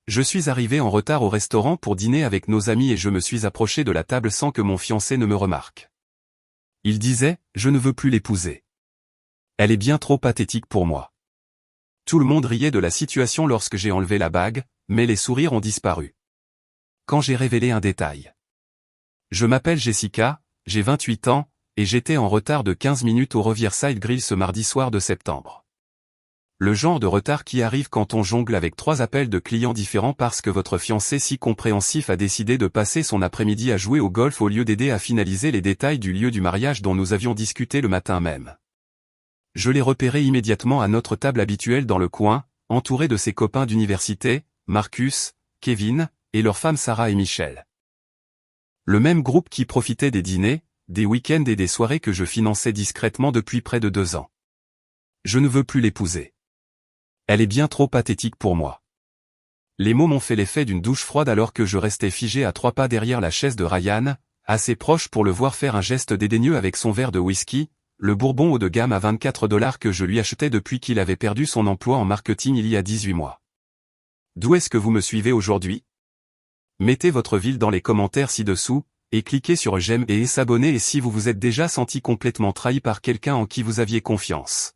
Je suis arrivé en retard au restaurant pour dîner avec nos amis et je me suis approché de la table sans que mon fiancé ne me remarque. Il disait, je ne veux plus l'épouser. Elle est bien trop pathétique pour moi. Tout le monde riait de la situation lorsque j'ai enlevé la bague, mais les sourires ont disparu. Quand j'ai révélé un détail. Je m'appelle Jessica, j'ai 28 ans, et j'étais en retard de 15 minutes au Riverside Grill ce mardi soir de septembre. Le genre de retard qui arrive quand on jongle avec 3 appels de clients différents parce que votre fiancé si compréhensif a décidé de passer son après-midi à jouer au golf au lieu d'aider à finaliser les détails du lieu du mariage dont nous avions discuté le matin même. Je l'ai repéré immédiatement à notre table habituelle dans le coin, entouré de ses copains d'université, Marcus, Kevin, et leurs femmes Sarah et Michelle. Le même groupe qui profitait des dîners, des week-ends et des soirées que je finançais discrètement depuis près de 2 ans. Je ne veux plus l'épouser. Elle est bien trop pathétique pour moi. Les mots m'ont fait l'effet d'une douche froide alors que je restais figé à 3 pas derrière la chaise de Ryan, assez proche pour le voir faire un geste dédaigneux avec son verre de whisky, le bourbon haut de gamme à 24 $ que je lui achetais depuis qu'il avait perdu son emploi en marketing il y a 18 mois. D'où est-ce que vous me suivez aujourd'hui? Mettez votre ville dans les commentaires ci-dessous, et cliquez sur j'aime et s'abonner et si vous vous êtes déjà senti complètement trahi par quelqu'un en qui vous aviez confiance.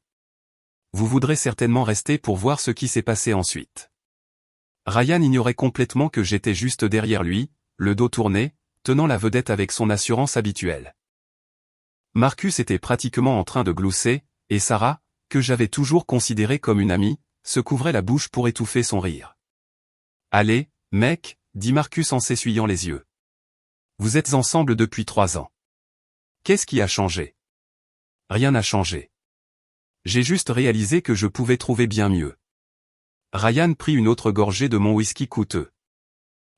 Vous voudrez certainement rester pour voir ce qui s'est passé ensuite. Ryan ignorait complètement que j'étais juste derrière lui, le dos tourné, tenant la vedette avec son assurance habituelle. Marcus était pratiquement en train de glousser, et Sarah, que j'avais toujours considérée comme une amie, se couvrait la bouche pour étouffer son rire. « Allez, mec », dit Marcus en s'essuyant les yeux. « Vous êtes ensemble depuis 3 ans. Qu'est-ce qui a changé ?» Rien n'a changé. J'ai juste réalisé que je pouvais trouver bien mieux. Ryan prit une autre gorgée de mon whisky coûteux.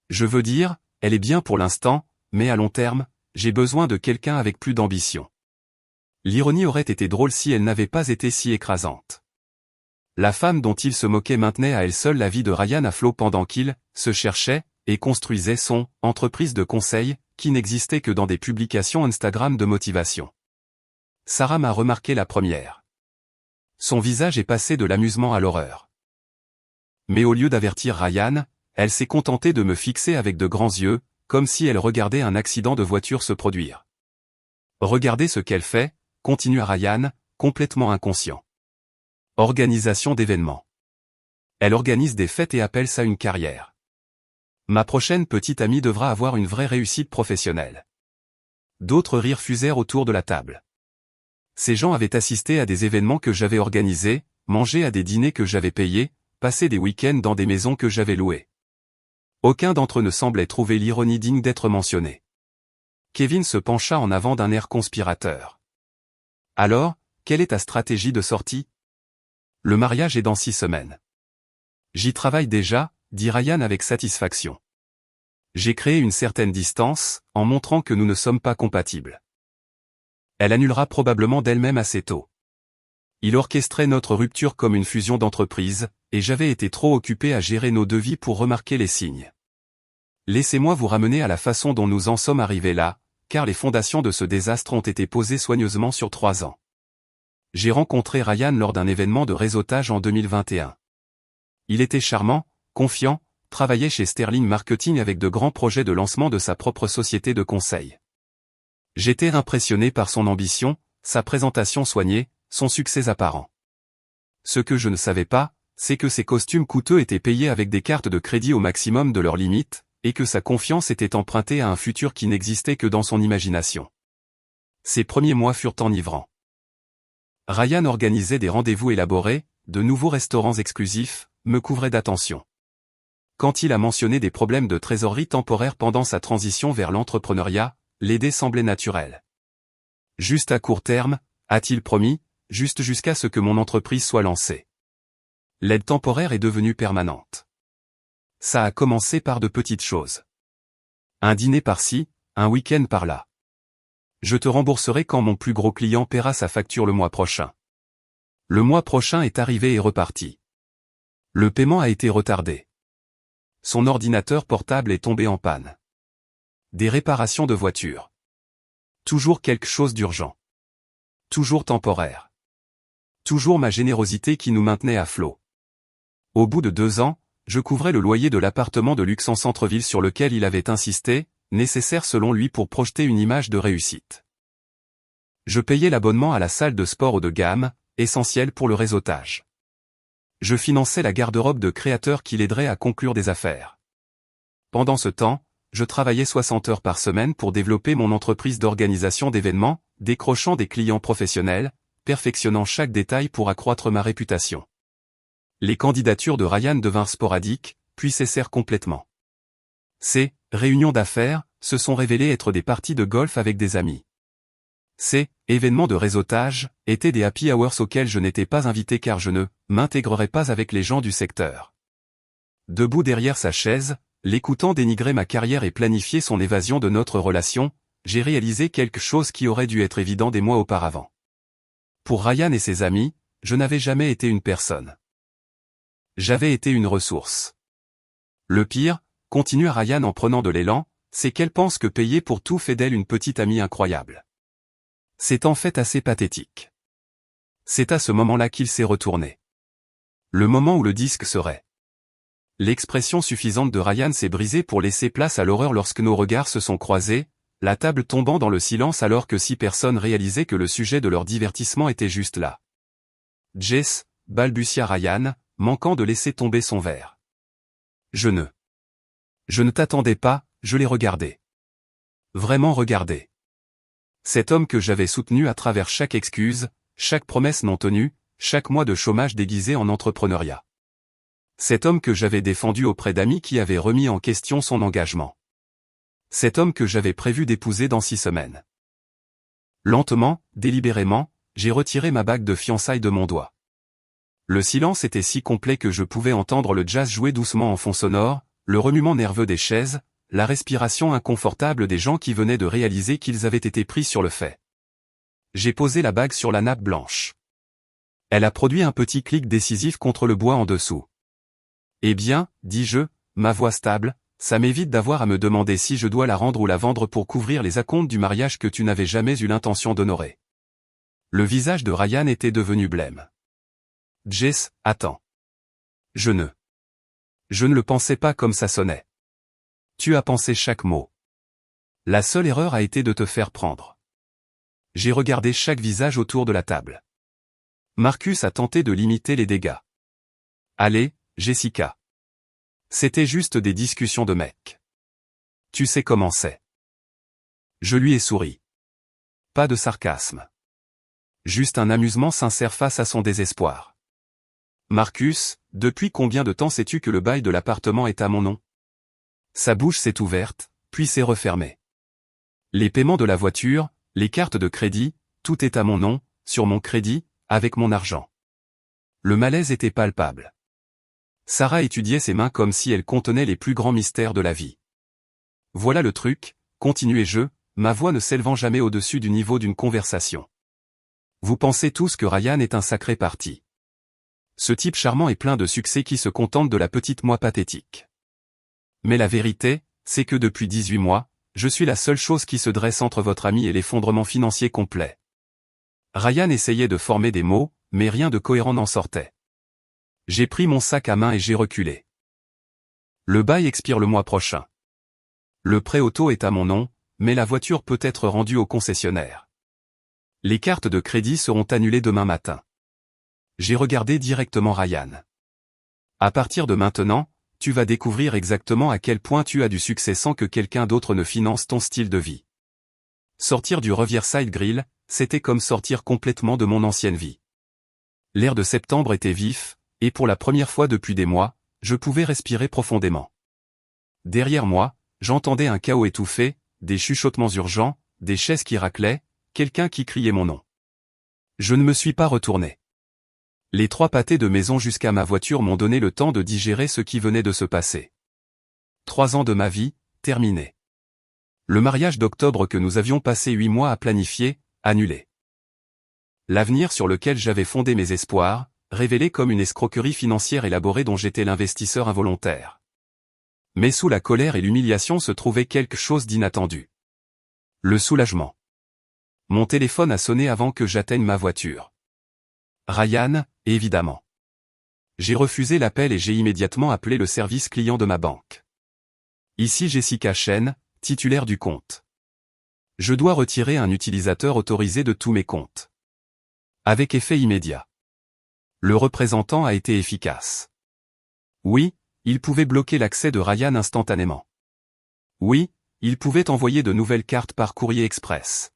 Je veux dire, elle est bien pour l'instant, mais à long terme, j'ai besoin de quelqu'un avec plus d'ambition. L'ironie aurait été drôle si elle n'avait pas été si écrasante. La femme dont il se moquait maintenait à elle seule la vie de Ryan à flot pendant qu'il se cherchait et construisait son entreprise de conseil, qui n'existait que dans des publications Instagram de motivation. Sarah m'a remarqué la première. Son visage est passé de l'amusement à l'horreur. Mais au lieu d'avertir Ryan, elle s'est contentée de me fixer avec de grands yeux, comme si elle regardait un accident de voiture se produire. Regardez ce qu'elle fait, continua Ryan, complètement inconscient. Organisation d'événements. Elle organise des fêtes et appelle ça une carrière. Ma prochaine petite amie devra avoir une vraie réussite professionnelle. D'autres rires fusèrent autour de la table. Ces gens avaient assisté à des événements que j'avais organisés, mangé à des dîners que j'avais payés, passé des week-ends dans des maisons que j'avais louées. Aucun d'entre eux ne semblait trouver l'ironie digne d'être mentionné. Kevin se pencha en avant d'un air conspirateur. Alors, quelle est ta stratégie de sortie? Le mariage est dans 6 semaines. J'y travaille déjà, dit Ryan avec satisfaction. J'ai créé une certaine distance, en montrant que nous ne sommes pas compatibles. Elle annulera probablement d'elle-même assez tôt. Il orchestrait notre rupture comme une fusion d'entreprises, et j'avais été trop occupé à gérer nos devis pour remarquer les signes. Laissez-moi vous ramener à la façon dont nous en sommes arrivés là, car les fondations de ce désastre ont été posées soigneusement sur 3 ans. J'ai rencontré Ryan lors d'un événement de réseautage en 2021. Il était charmant, confiant, travaillait chez Sterling Marketing avec de grands projets de lancement de sa propre société de conseil. J'étais impressionné par son ambition, sa présentation soignée, son succès apparent. Ce que je ne savais pas, c'est que ses costumes coûteux étaient payés avec des cartes de crédit au maximum de leurs limites, et que sa confiance était empruntée à un futur qui n'existait que dans son imagination. Ses premiers mois furent enivrants. Ryan organisait des rendez-vous élaborés, de nouveaux restaurants exclusifs, me couvrait d'attention. Quand il a mentionné des problèmes de trésorerie temporaire pendant sa transition vers l'entrepreneuriat, l'aider semblait naturel. Juste à court terme, a-t-il promis, juste jusqu'à ce que mon entreprise soit lancée. L'aide temporaire est devenue permanente. Ça a commencé par de petites choses. Un dîner par-ci, un week-end par-là. Je te rembourserai quand mon plus gros client paiera sa facture le mois prochain. Le mois prochain est arrivé et reparti. Le paiement a été retardé. Son ordinateur portable est tombé en panne. Des réparations de voiture. Toujours quelque chose d'urgent. Toujours temporaire. Toujours ma générosité qui nous maintenait à flot. Au bout de 2 ans, je couvrais le loyer de l'appartement de luxe en centre-ville sur lequel il avait insisté, nécessaire selon lui pour projeter une image de réussite. Je payais l'abonnement à la salle de sport haut de gamme, essentiel pour le réseautage. Je finançais la garde-robe de créateurs qui l'aideraient à conclure des affaires. Pendant ce temps, je travaillais 60 heures par semaine pour développer mon entreprise d'organisation d'événements, décrochant des clients professionnels, perfectionnant chaque détail pour accroître ma réputation. Les candidatures de Ryan devinrent sporadiques, puis cessèrent complètement. Ces réunions d'affaires se sont révélées être des parties de golf avec des amis. Ces événements de réseautage étaient des happy hours auxquels je n'étais pas invité car je ne m'intégrerais pas avec les gens du secteur. Debout derrière sa chaise, l'écoutant dénigrer ma carrière et planifier son évasion de notre relation, j'ai réalisé quelque chose qui aurait dû être évident des mois auparavant. Pour Ryan et ses amis, je n'avais jamais été une personne. J'avais été une ressource. Le pire, continua Ryan en prenant de l'élan, c'est qu'elle pense que payer pour tout fait d'elle une petite amie incroyable. C'est en fait assez pathétique. C'est à ce moment-là qu'il s'est retourné. Le moment où le disque serait. L'expression suffisante de Ryan s'est brisée pour laisser place à l'horreur lorsque nos regards se sont croisés, la table tombant dans le silence alors que 6 personnes réalisaient que le sujet de leur divertissement était juste là. Jess, balbutia Ryan, manquant de laisser tomber son verre. Je ne t'attendais pas, je l'ai regardé. Vraiment regardé. Cet homme que j'avais soutenu à travers chaque excuse, chaque promesse non tenue, chaque mois de chômage déguisé en entrepreneuriat. Cet homme que j'avais défendu auprès d'amis qui avaient remis en question son engagement. Cet homme que j'avais prévu d'épouser dans 6 semaines. Lentement, délibérément, j'ai retiré ma bague de fiançailles de mon doigt. Le silence était si complet que je pouvais entendre le jazz jouer doucement en fond sonore, le remuement nerveux des chaises, la respiration inconfortable des gens qui venaient de réaliser qu'ils avaient été pris sur le fait. J'ai posé la bague sur la nappe blanche. Elle a produit un petit clic décisif contre le bois en dessous. Eh bien, dis-je, ma voix stable, ça m'évite d'avoir à me demander si je dois la rendre ou la vendre pour couvrir les acomptes du mariage que tu n'avais jamais eu l'intention d'honorer. Le visage de Ryan était devenu blême. Jess, attends. Je ne le pensais pas comme ça sonnait. Tu as pensé chaque mot. La seule erreur a été de te faire prendre. J'ai regardé chaque visage autour de la table. Marcus a tenté de limiter les dégâts. Allez, Jessica. C'était juste des discussions de mecs. Tu sais comment c'est. Je lui ai souri. Pas de sarcasme. Juste un amusement sincère face à son désespoir. Marcus, depuis combien de temps sais-tu que le bail de l'appartement est à mon nom? Sa bouche s'est ouverte, puis s'est refermée. Les paiements de la voiture, les cartes de crédit, tout est à mon nom, sur mon crédit, avec mon argent. Le malaise était palpable. Sarah étudiait ses mains comme si elles contenaient les plus grands mystères de la vie. Voilà le truc, continuai-je, ma voix ne s'élevant jamais au-dessus du niveau d'une conversation. Vous pensez tous que Ryan est un sacré parti. Ce type charmant et plein de succès qui se contente de la petite moi pathétique. Mais la vérité, c'est que depuis 18 mois, je suis la seule chose qui se dresse entre votre ami et l'effondrement financier complet. Ryan essayait de former des mots, mais rien de cohérent n'en sortait. J'ai pris mon sac à main et j'ai reculé. Le bail expire le mois prochain. Le prêt auto est à mon nom, mais la voiture peut être rendue au concessionnaire. Les cartes de crédit seront annulées demain matin. J'ai regardé directement Ryan. À partir de maintenant, tu vas découvrir exactement à quel point tu as du succès sans que quelqu'un d'autre ne finance ton style de vie. Sortir du Riverside Grill, c'était comme sortir complètement de mon ancienne vie. L'air de septembre était vif, et pour la première fois depuis des mois, je pouvais respirer profondément. Derrière moi, j'entendais un chaos étouffé, des chuchotements urgents, des chaises qui raclaient, quelqu'un qui criait mon nom. Je ne me suis pas retourné. Les 3 pâtés de maison jusqu'à ma voiture m'ont donné le temps de digérer ce qui venait de se passer. 3 ans de ma vie, terminés. Le mariage d'octobre que nous avions passé 8 mois à planifier, annulé. L'avenir sur lequel j'avais fondé mes espoirs, révélé comme une escroquerie financière élaborée dont j'étais l'investisseur involontaire. Mais sous la colère et l'humiliation se trouvait quelque chose d'inattendu. Le soulagement. Mon téléphone a sonné avant que j'atteigne ma voiture. Ryan, évidemment. J'ai refusé l'appel et j'ai immédiatement appelé le service client de ma banque. Ici Jessica Chen, titulaire du compte. Je dois retirer un utilisateur autorisé de tous mes comptes. Avec effet immédiat. Le représentant a été efficace. Oui, il pouvait bloquer l'accès de Ryan instantanément. Oui, il pouvait envoyer de nouvelles cartes par courrier express.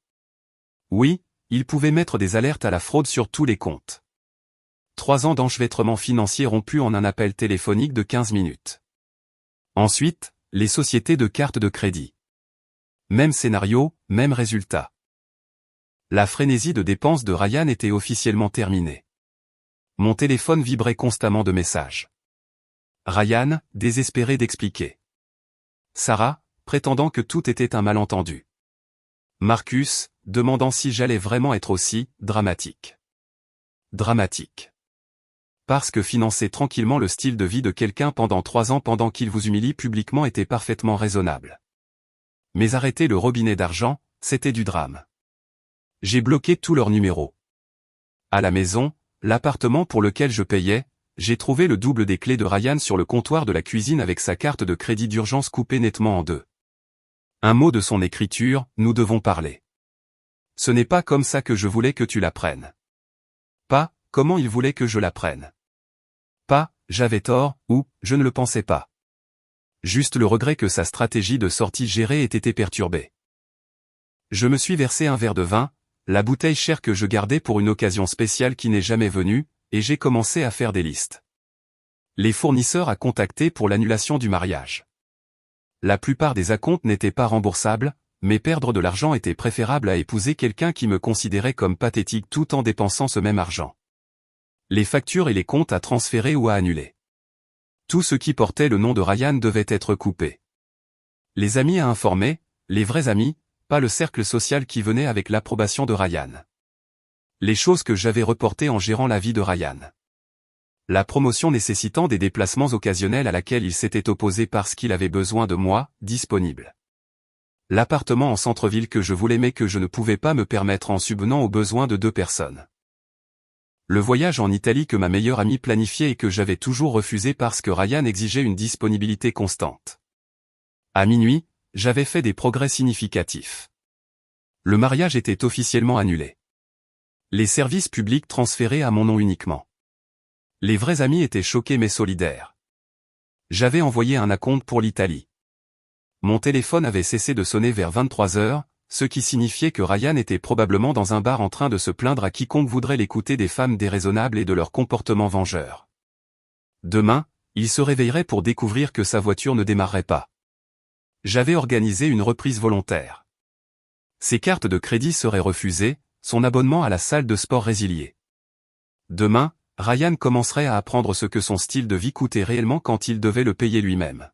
Oui, il pouvait mettre des alertes à la fraude sur tous les comptes. 3 ans d'enchevêtrement financier rompu en un appel téléphonique de 15 minutes. Ensuite, les sociétés de cartes de crédit. Même scénario, même résultat. La frénésie de dépenses de Ryan était officiellement terminée. Mon téléphone vibrait constamment de messages. Ryan, désespéré d'expliquer. Sarah, prétendant que tout était un malentendu. Marcus, demandant si j'allais vraiment être aussi dramatique. Dramatique. Parce que financer tranquillement le style de vie de quelqu'un pendant 3 ans pendant qu'il vous humilie publiquement était parfaitement raisonnable. Mais arrêter le robinet d'argent, c'était du drame. J'ai bloqué tous leurs numéros. À la maison, l'appartement pour lequel je payais, j'ai trouvé le double des clés de Ryan sur le comptoir de la cuisine avec sa carte de crédit d'urgence coupée nettement en 2. Un mot de son écriture, nous devons parler. Ce n'est pas comme ça que je voulais que tu la prennes. Pas, comment il voulait que je la prenne. Pas, j'avais tort, ou, je ne le pensais pas. Juste le regret que sa stratégie de sortie gérée ait été perturbée. Je me suis versé un verre de vin, la bouteille chère que je gardais pour une occasion spéciale qui n'est jamais venue, et j'ai commencé à faire des listes. Les fournisseurs à contacter pour l'annulation du mariage. La plupart des acomptes n'étaient pas remboursables, mais perdre de l'argent était préférable à épouser quelqu'un qui me considérait comme pathétique tout en dépensant ce même argent. Les factures et les comptes à transférer ou à annuler. Tout ce qui portait le nom de Ryan devait être coupé. Les amis à informer, les vrais amis, pas le cercle social qui venait avec l'approbation de Ryan. Les choses que j'avais reportées en gérant la vie de Ryan. La promotion nécessitant des déplacements occasionnels à laquelle il s'était opposé parce qu'il avait besoin de moi, disponible. L'appartement en centre-ville que je voulais mais que je ne pouvais pas me permettre en subvenant aux besoins de 2 personnes. Le voyage en Italie que ma meilleure amie planifiait et que j'avais toujours refusé parce que Ryan exigeait une disponibilité constante. À minuit, j'avais fait des progrès significatifs. Le mariage était officiellement annulé. Les services publics transférés à mon nom uniquement. Les vrais amis étaient choqués mais solidaires. J'avais envoyé un acompte pour l'Italie. Mon téléphone avait cessé de sonner vers 23 heures, ce qui signifiait que Ryan était probablement dans un bar en train de se plaindre à quiconque voudrait l'écouter des femmes déraisonnables et de leur comportement vengeur. Demain, il se réveillerait pour découvrir que sa voiture ne démarrerait pas. J'avais organisé une reprise volontaire. Ses cartes de crédit seraient refusées, son abonnement à la salle de sport résilié. Demain, Ryan commencerait à apprendre ce que son style de vie coûtait réellement quand il devait le payer lui-même.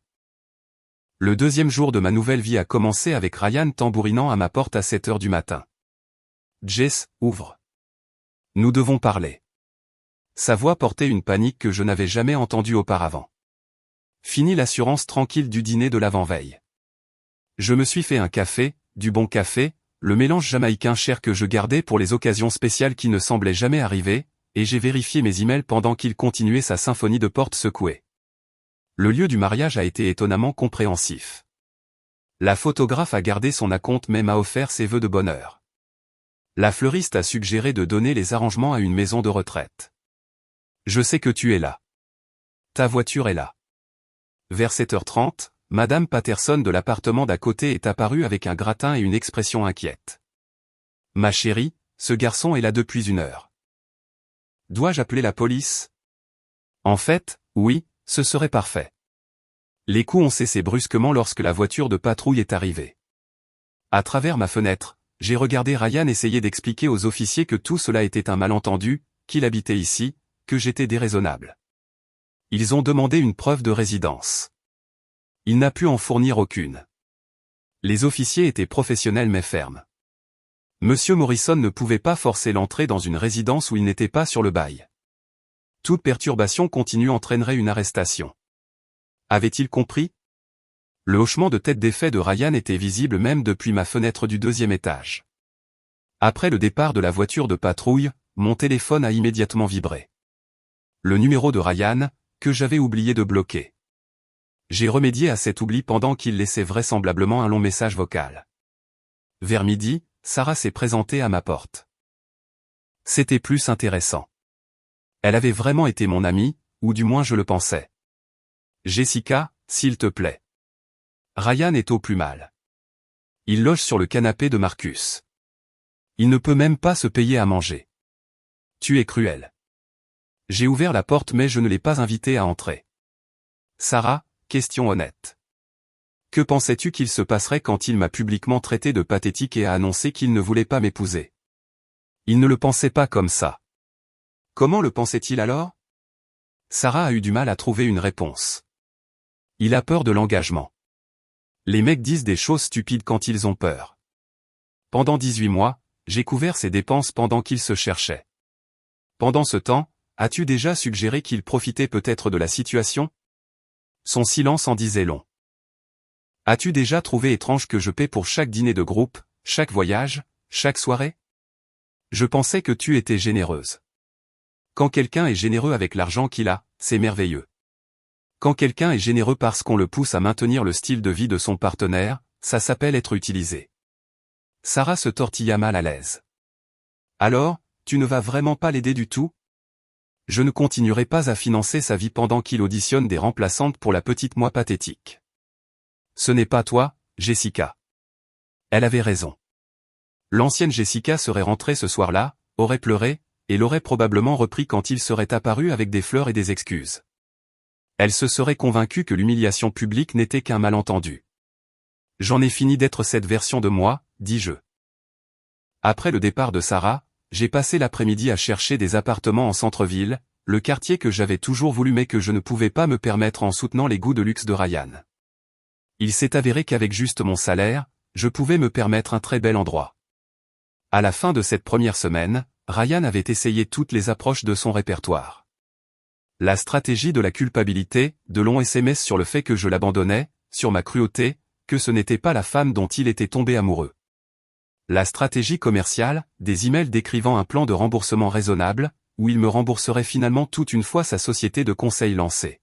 Le 2e jour de ma nouvelle vie a commencé avec Ryan tambourinant à ma porte à 7 heures du matin. Jess, ouvre. Nous devons parler. Sa voix portait une panique que je n'avais jamais entendue auparavant. Fini l'assurance tranquille du dîner de l'avant-veille. Je me suis fait un café, du bon café, le mélange jamaïcain cher que je gardais pour les occasions spéciales qui ne semblaient jamais arriver, et j'ai vérifié mes emails pendant qu'il continuait sa symphonie de portes secouées. Le lieu du mariage a été étonnamment compréhensif. La photographe a gardé son acompte mais m'a offert ses vœux de bonheur. La fleuriste a suggéré de donner les arrangements à une maison de retraite. Je sais que tu es là. Ta voiture est là. Vers 7h30, Madame Patterson de l'appartement d'à côté est apparue avec un gratin et une expression inquiète. Ma chérie, ce garçon est là depuis 1 heure. Dois-je appeler la police? En fait, oui, ce serait parfait. Les coups ont cessé brusquement lorsque la voiture de patrouille est arrivée. À travers ma fenêtre, j'ai regardé Ryan essayer d'expliquer aux officiers que tout cela était un malentendu, qu'il habitait ici, que j'étais déraisonnable. Ils ont demandé une preuve de résidence. Il n'a pu en fournir aucune. Les officiers étaient professionnels mais fermes. Monsieur Morrison ne pouvait pas forcer l'entrée dans une résidence où il n'était pas sur le bail. Toute perturbation continue entraînerait une arrestation. Avait-il compris? Le hochement de tête défait de Ryan était visible même depuis ma fenêtre du 2e étage. Après le départ de la voiture de patrouille, mon téléphone a immédiatement vibré. le numéro de Ryan, que j'avais oublié de bloquer. J'ai remédié à cet oubli pendant qu'il laissait vraisemblablement un long message vocal. Vers midi, Sarah s'est présentée à ma porte. C'était plus intéressant. Elle avait vraiment été mon amie, ou du moins je le pensais. Jessica, s'il te plaît. Ryan est au plus mal. Il loge sur le canapé de Marcus. Il ne peut même pas se payer à manger. Tu es cruel. J'ai ouvert la porte mais je ne l'ai pas invité à entrer. Sarah, question honnête. Que pensais-tu qu'il se passerait quand il m'a publiquement traité de pathétique et a annoncé qu'il ne voulait pas m'épouser? Il ne le pensait pas comme ça. Comment le pensait-il alors? Sarah a eu du mal à trouver une réponse. Il a peur de l'engagement. Les mecs disent des choses stupides quand ils ont peur. Pendant 18 mois, j'ai couvert ses dépenses pendant qu'il se cherchait. Pendant ce temps, as-tu déjà suggéré qu'il profitait peut-être de la situation? Son silence en disait long. As-tu déjà trouvé étrange que je paie pour chaque dîner de groupe, chaque voyage, chaque soirée? Je pensais que tu étais généreuse. Quand quelqu'un est généreux avec l'argent qu'il a, c'est merveilleux. Quand quelqu'un est généreux parce qu'on le pousse à maintenir le style de vie de son partenaire, ça s'appelle être utilisé. Sarah se tortilla mal à l'aise. Alors, tu ne vas vraiment pas l'aider du tout? Je ne continuerai pas à financer sa vie pendant qu'il auditionne des remplaçantes pour la petite moi pathétique. Ce n'est pas toi, Jessica. Elle avait raison. L'ancienne Jessica serait rentrée ce soir-là, aurait pleuré, et l'aurait probablement repris quand il serait apparu avec des fleurs et des excuses. Elle se serait convaincue que l'humiliation publique n'était qu'un malentendu. J'en ai fini d'être cette version de moi, dis-je. Après le départ de Sarah, j'ai passé l'après-midi à chercher des appartements en centre-ville, le quartier que j'avais toujours voulu mais que je ne pouvais pas me permettre en soutenant les goûts de luxe de Ryan. Il s'est avéré qu'avec juste mon salaire, je pouvais me permettre un très bel endroit. À la fin de cette première semaine, Ryan avait essayé toutes les approches de son répertoire. La stratégie de la culpabilité, de longs SMS sur le fait que je l'abandonnais, sur ma cruauté, que ce n'était pas la femme dont il était tombé amoureux. La stratégie commerciale, des emails décrivant un plan de remboursement raisonnable, où il me rembourserait finalement toute une fois sa société de conseil lancée.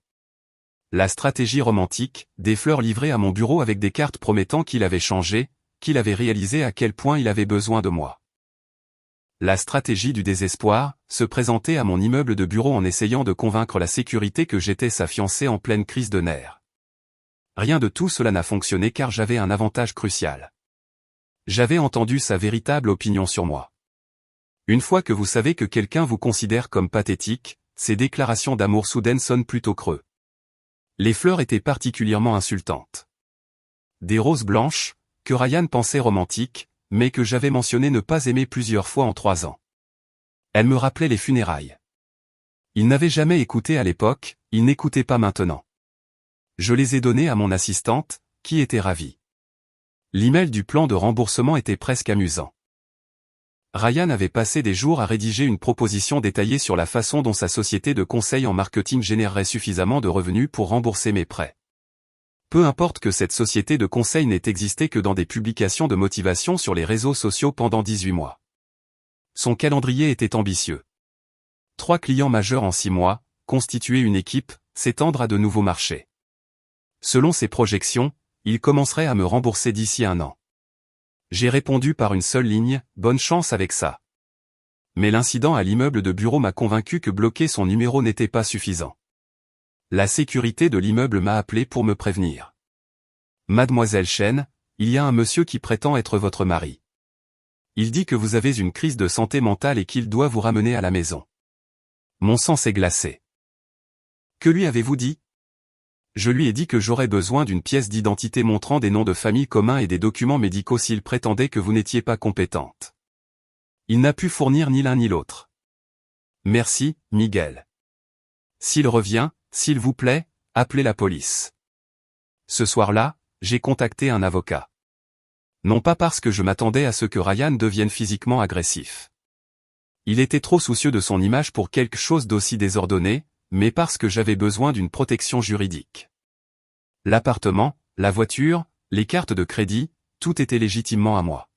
La stratégie romantique, des fleurs livrées à mon bureau avec des cartes promettant qu'il avait changé, qu'il avait réalisé à quel point il avait besoin de moi. La stratégie du désespoir, se présenter à mon immeuble de bureau en essayant de convaincre la sécurité que j'étais sa fiancée en pleine crise de nerfs. Rien de tout cela n'a fonctionné car j'avais un avantage crucial. J'avais entendu sa véritable opinion sur moi. Une fois que vous savez que quelqu'un vous considère comme pathétique, ces déclarations d'amour soudaines sonnent plutôt creux. Les fleurs étaient particulièrement insultantes. Des roses blanches, que Ryan pensait romantiques, mais que j'avais mentionné ne pas aimer plusieurs fois en 3 ans. Elle me rappelait les funérailles. Il n'avait jamais écouté à l'époque, il n'écoutait pas maintenant. Je les ai donnés à mon assistante, qui était ravie. L'email du plan de remboursement était presque amusant. Ryan avait passé des jours à rédiger une proposition détaillée sur la façon dont sa société de conseil en marketing générerait suffisamment de revenus pour rembourser mes prêts. Peu importe que cette société de conseil n'ait existé que dans des publications de motivation sur les réseaux sociaux pendant 18 mois. Son calendrier était ambitieux. 3 clients majeurs en 6 mois, constituer une équipe, s'étendre à de nouveaux marchés. Selon ses projections, il commencerait à me rembourser d'ici 1 an. J'ai répondu par une seule ligne, bonne chance avec ça. Mais l'incident à l'immeuble de bureau m'a convaincu que bloquer son numéro n'était pas suffisant. La sécurité de l'immeuble m'a appelé pour me prévenir. Mademoiselle Chen, il y a un monsieur qui prétend être votre mari. Il dit que vous avez une crise de santé mentale et qu'il doit vous ramener à la maison. Mon sang s'est glacé. Que lui avez-vous dit? Je lui ai dit que j'aurais besoin d'une pièce d'identité montrant des noms de famille communs et des documents médicaux s'il prétendait que vous n'étiez pas compétente. Il n'a pu fournir ni l'un ni l'autre. Merci, Miguel. S'il revient, s'il vous plaît, appelez la police. Ce soir-là, j'ai contacté un avocat. Non pas parce que je m'attendais à ce que Ryan devienne physiquement agressif. Il était trop soucieux de son image pour quelque chose d'aussi désordonné, mais parce que j'avais besoin d'une protection juridique. L'appartement, la voiture, les cartes de crédit, tout était légitimement à moi.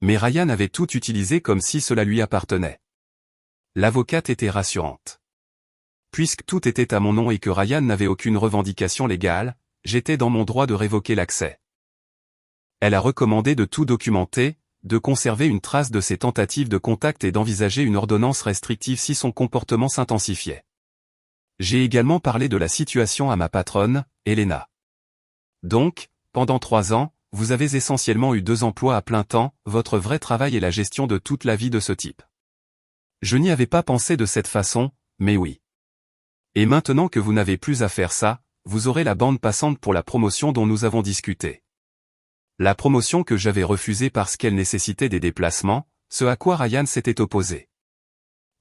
Mais Ryan avait tout utilisé comme si cela lui appartenait. L'avocate était rassurante. Puisque tout était à mon nom et que Ryan n'avait aucune revendication légale, j'étais dans mon droit de révoquer l'accès. Elle a recommandé de tout documenter, de conserver une trace de ses tentatives de contact et d'envisager une ordonnance restrictive si son comportement s'intensifiait. J'ai également parlé de la situation à ma patronne, Elena. Donc, pendant 3 ans, vous avez essentiellement eu 2 emplois à plein temps, votre vrai travail est la gestion de toute la vie de ce type. Je n'y avais pas pensé de cette façon, mais oui. Et maintenant que vous n'avez plus à faire ça, vous aurez la bande passante pour la promotion dont nous avons discuté. La promotion que j'avais refusée parce qu'elle nécessitait des déplacements, ce à quoi Ryan s'était opposé.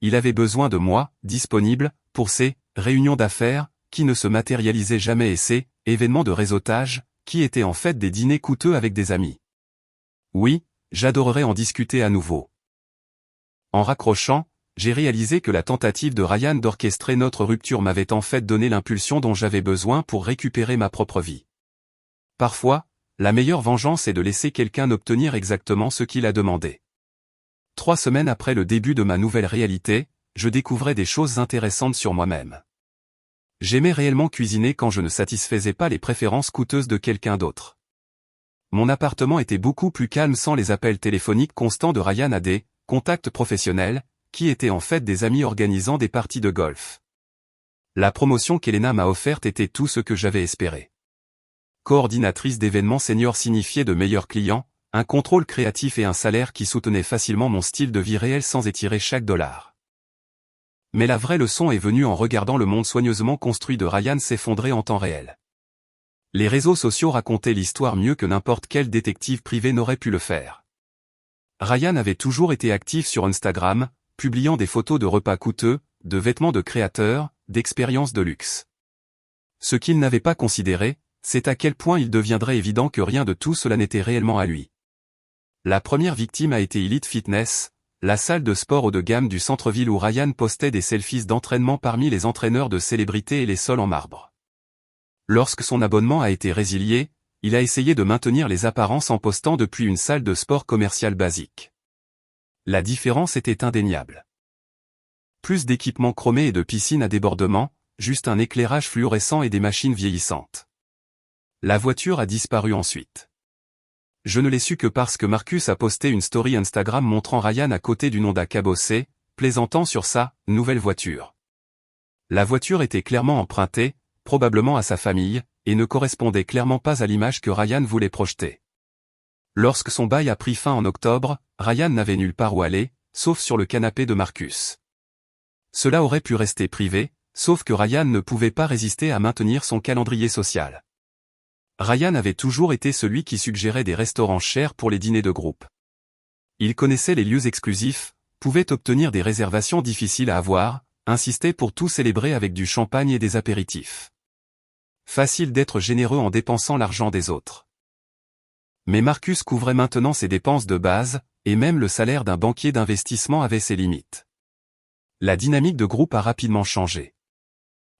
Il avait besoin de moi, disponible, pour ces réunions d'affaires, qui ne se matérialisaient jamais et ces événements de réseautage, qui étaient en fait des dîners coûteux avec des amis. Oui, j'adorerais en discuter à nouveau. En raccrochant, j'ai réalisé que la tentative de Ryan d'orchestrer notre rupture m'avait en fait donné l'impulsion dont j'avais besoin pour récupérer ma propre vie. Parfois, la meilleure vengeance est de laisser quelqu'un obtenir exactement ce qu'il a demandé. 3 semaines après le début de ma nouvelle réalité, je découvrais des choses intéressantes sur moi-même. J'aimais réellement cuisiner quand je ne satisfaisais pas les préférences coûteuses de quelqu'un d'autre. Mon appartement était beaucoup plus calme sans les appels téléphoniques constants de Ryan à des contacts professionnels, qui étaient en fait des amis organisant des parties de golf. La promotion qu'Elena m'a offerte était tout ce que j'avais espéré. Coordinatrice d'événements seniors signifiait de meilleurs clients, un contrôle créatif et un salaire qui soutenaient facilement mon style de vie réel sans étirer chaque dollar. Mais la vraie leçon est venue en regardant le monde soigneusement construit de Ryan s'effondrer en temps réel. Les réseaux sociaux racontaient l'histoire mieux que n'importe quel détective privé n'aurait pu le faire. Ryan avait toujours été actif sur Instagram, publiant des photos de repas coûteux, de vêtements de créateurs, d'expériences de luxe. Ce qu'il n'avait pas considéré, c'est à quel point il deviendrait évident que rien de tout cela n'était réellement à lui. La première victime a été Elite Fitness, la salle de sport haut de gamme du centre-ville où Ryan postait des selfies d'entraînement parmi les entraîneurs de célébrités et les sols en marbre. Lorsque son abonnement a été résilié, il a essayé de maintenir les apparences en postant depuis une salle de sport commerciale basique. La différence était indéniable. Plus d'équipements chromés et de piscines à débordement, juste un éclairage fluorescent et des machines vieillissantes. La voiture a disparu ensuite. Je ne l'ai su que parce que Marcus a posté une story Instagram montrant Ryan à côté d'une Honda cabossée, plaisantant sur sa nouvelle voiture. La voiture était clairement empruntée, probablement à sa famille, et ne correspondait clairement pas à l'image que Ryan voulait projeter. Lorsque son bail a pris fin en octobre, Ryan n'avait nulle part où aller, sauf sur le canapé de Marcus. Cela aurait pu rester privé, sauf que Ryan ne pouvait pas résister à maintenir son calendrier social. Ryan avait toujours été celui qui suggérait des restaurants chers pour les dîners de groupe. Il connaissait les lieux exclusifs, pouvait obtenir des réservations difficiles à avoir, insistait pour tout célébrer avec du champagne et des apéritifs. Facile d'être généreux en dépensant l'argent des autres. Mais Marcus couvrait maintenant ses dépenses de base, et même le salaire d'un banquier d'investissement avait ses limites. La dynamique de groupe a rapidement changé.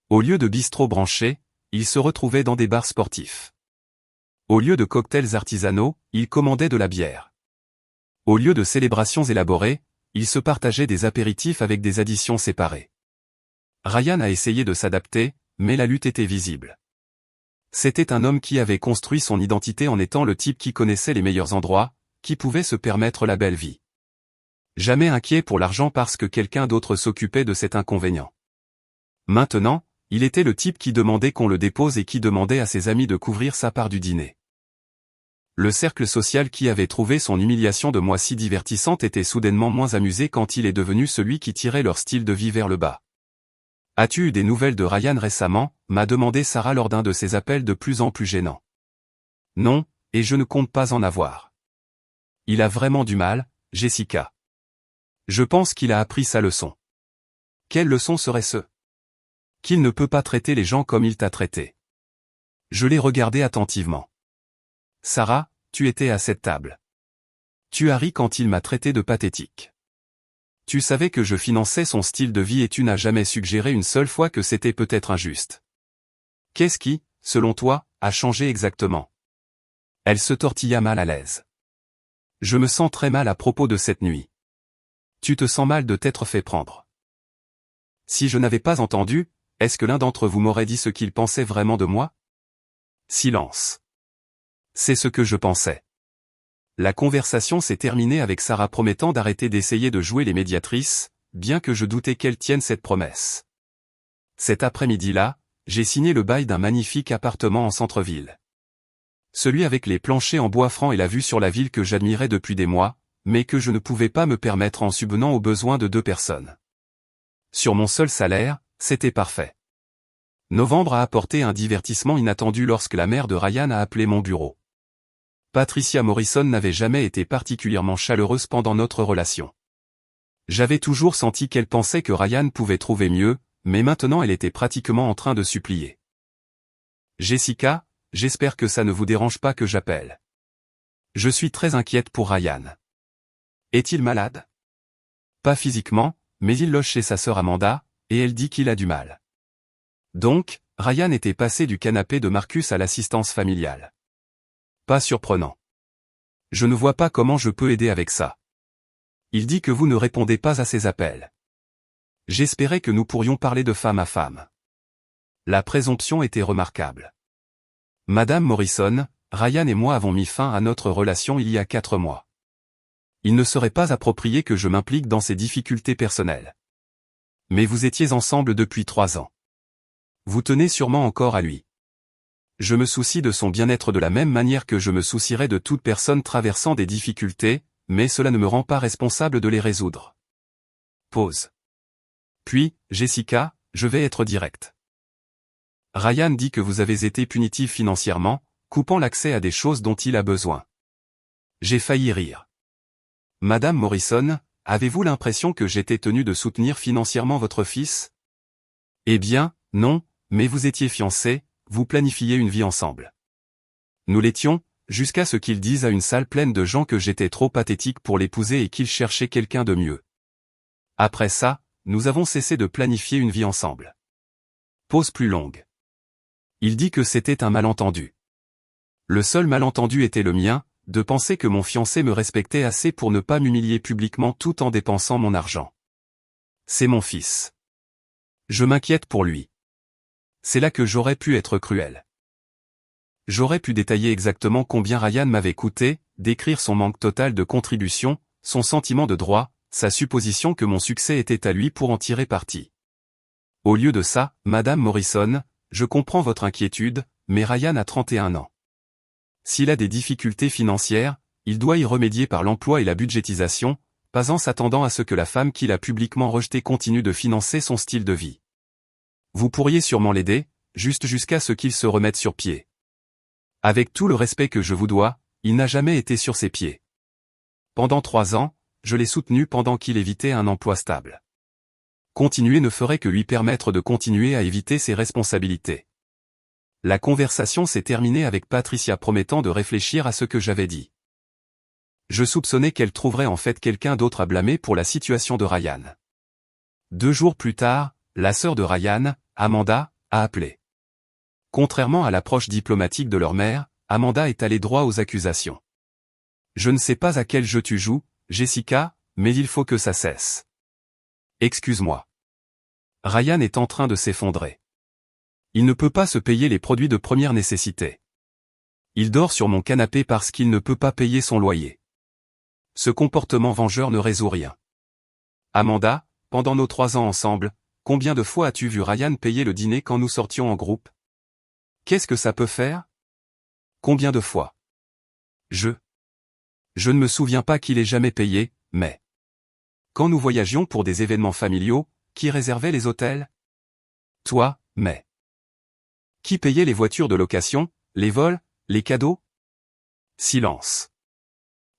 Au lieu de bistrots branchés, il se retrouvait dans des bars sportifs. Au lieu de cocktails artisanaux, il commandait de la bière. Au lieu de célébrations élaborées, il se partageait des apéritifs avec des additions séparées. Ryan a essayé de s'adapter, mais la lutte était visible. C'était un homme qui avait construit son identité en étant le type qui connaissait les meilleurs endroits, qui pouvait se permettre la belle vie. Jamais inquiet pour l'argent parce que quelqu'un d'autre s'occupait de cet inconvénient. Maintenant, il était le type qui demandait qu'on le dépose et qui demandait à ses amis de couvrir sa part du dîner. Le cercle social qui avait trouvé son humiliation de moi si divertissante était soudainement moins amusé quand il est devenu celui qui tirait leur style de vie vers le bas. « As-tu eu des nouvelles de Ryan récemment » m'a demandé Sarah lors d'un de ses appels de plus en plus gênants. « Non, et je ne compte pas en avoir. » « Il a vraiment du mal, Jessica. » « Je pense qu'il a appris sa leçon. » »« Quelle leçon serait-ce ? » ?»« Qu'il ne peut pas traiter les gens comme il t'a traité. » Je l'ai regardé attentivement. « Sarah, tu étais à cette table. Tu as ri quand il m'a traité de pathétique. Tu savais que je finançais son style de vie et tu n'as jamais suggéré une seule fois que c'était peut-être injuste. Qu'est-ce qui, selon toi, a changé exactement ? » Elle se tortilla mal à l'aise. « Je me sens très mal à propos de cette nuit. Tu te sens mal de t'être fait prendre. » Si je n'avais pas entendu, est-ce que l'un d'entre vous m'aurait dit ce qu'il pensait vraiment de moi? Silence. C'est ce que je pensais. La conversation s'est terminée avec Sarah promettant d'arrêter d'essayer de jouer les médiatrices, bien que je doutais qu'elle tienne cette promesse. Cet après-midi-là, j'ai signé le bail d'un magnifique appartement en centre-ville. Celui avec les planchers en bois franc et la vue sur la ville que j'admirais depuis des mois, mais que je ne pouvais pas me permettre en subvenant aux besoins de 2 personnes. Sur mon seul salaire, c'était parfait. Novembre a apporté un divertissement inattendu lorsque la mère de Ryan a appelé mon bureau. Patricia Morrison n'avait jamais été particulièrement chaleureuse pendant notre relation. J'avais toujours senti qu'elle pensait que Ryan pouvait trouver mieux, mais maintenant elle était pratiquement en train de supplier. Jessica, j'espère que ça ne vous dérange pas que j'appelle. Je suis très inquiète pour Ryan. Est-il malade? Pas physiquement, mais il loge chez sa sœur Amanda, et elle dit qu'il a du mal. Donc, Ryan était passé du canapé de Marcus à l'assistance familiale. Pas surprenant. Je ne vois pas comment je peux aider avec ça. Il dit que vous ne répondez pas à ses appels. J'espérais que nous pourrions parler de femme à femme. La présomption était remarquable. Madame Morrison, Ryan et moi avons mis fin à notre relation il y a 4 mois. Il ne serait pas approprié que je m'implique dans ses difficultés personnelles. Mais vous étiez ensemble depuis 3 ans. Vous tenez sûrement encore à lui. Je me soucie de son bien-être de la même manière que je me soucierais de toute personne traversant des difficultés, mais cela ne me rend pas responsable de les résoudre. Pause. Puis, Jessica, je vais être direct. Ryan dit que vous avez été punitive financièrement, coupant l'accès à des choses dont il a besoin. J'ai failli rire. Madame Morrison, avez-vous l'impression que j'étais tenu de soutenir financièrement votre fils? Eh bien, non, mais vous étiez fiancés, vous planifiez une vie ensemble. Nous l'étions, jusqu'à ce qu'il dise à une salle pleine de gens que j'étais trop pathétique pour l'épouser et qu'il cherchait quelqu'un de mieux. Après ça, nous avons cessé de planifier une vie ensemble. Pause plus longue. Il dit que c'était un malentendu. Le seul malentendu était le mien, de penser que mon fiancé me respectait assez pour ne pas m'humilier publiquement tout en dépensant mon argent. C'est mon fils. Je m'inquiète pour lui. C'est là que j'aurais pu être cruel. J'aurais pu détailler exactement combien Ryan m'avait coûté, décrire son manque total de contribution, son sentiment de droit, sa supposition que mon succès était à lui pour en tirer parti. Au lieu de ça, Madame Morrison, je comprends votre inquiétude, mais Ryan a 31 ans. S'il a des difficultés financières, il doit y remédier par l'emploi et la budgétisation, pas en s'attendant à ce que la femme qu'il a publiquement rejetée continue de financer son style de vie. Vous pourriez sûrement l'aider, juste jusqu'à ce qu'il se remette sur pied. Avec tout le respect que je vous dois, il n'a jamais été sur ses pieds. Pendant 3 ans, je l'ai soutenu pendant qu'il évitait un emploi stable. Continuer ne ferait que lui permettre de continuer à éviter ses responsabilités. La conversation s'est terminée avec Patricia promettant de réfléchir à ce que j'avais dit. Je soupçonnais qu'elle trouverait en fait quelqu'un d'autre à blâmer pour la situation de Ryan. 2 jours plus tard, la sœur de Ryan, Amanda, a appelé. Contrairement à l'approche diplomatique de leur mère, Amanda est allée droit aux accusations. Je ne sais pas à quel jeu tu joues, Jessica, mais il faut que ça cesse. Excuse-moi. Ryan est en train de s'effondrer. Il ne peut pas se payer les produits de première nécessité. Il dort sur mon canapé parce qu'il ne peut pas payer son loyer. Ce comportement vengeur ne résout rien. Amanda, pendant nos 3 ans ensemble, combien de fois as-tu vu Ryan payer le dîner quand nous sortions en groupe? Qu'est-ce que ça peut faire? Combien de fois? Je ne me souviens pas qu'il ait jamais payé, mais... Quand nous voyagions pour des événements familiaux, qui réservait les hôtels? Toi, mais... Qui payait les voitures de location, les vols, les cadeaux? Silence.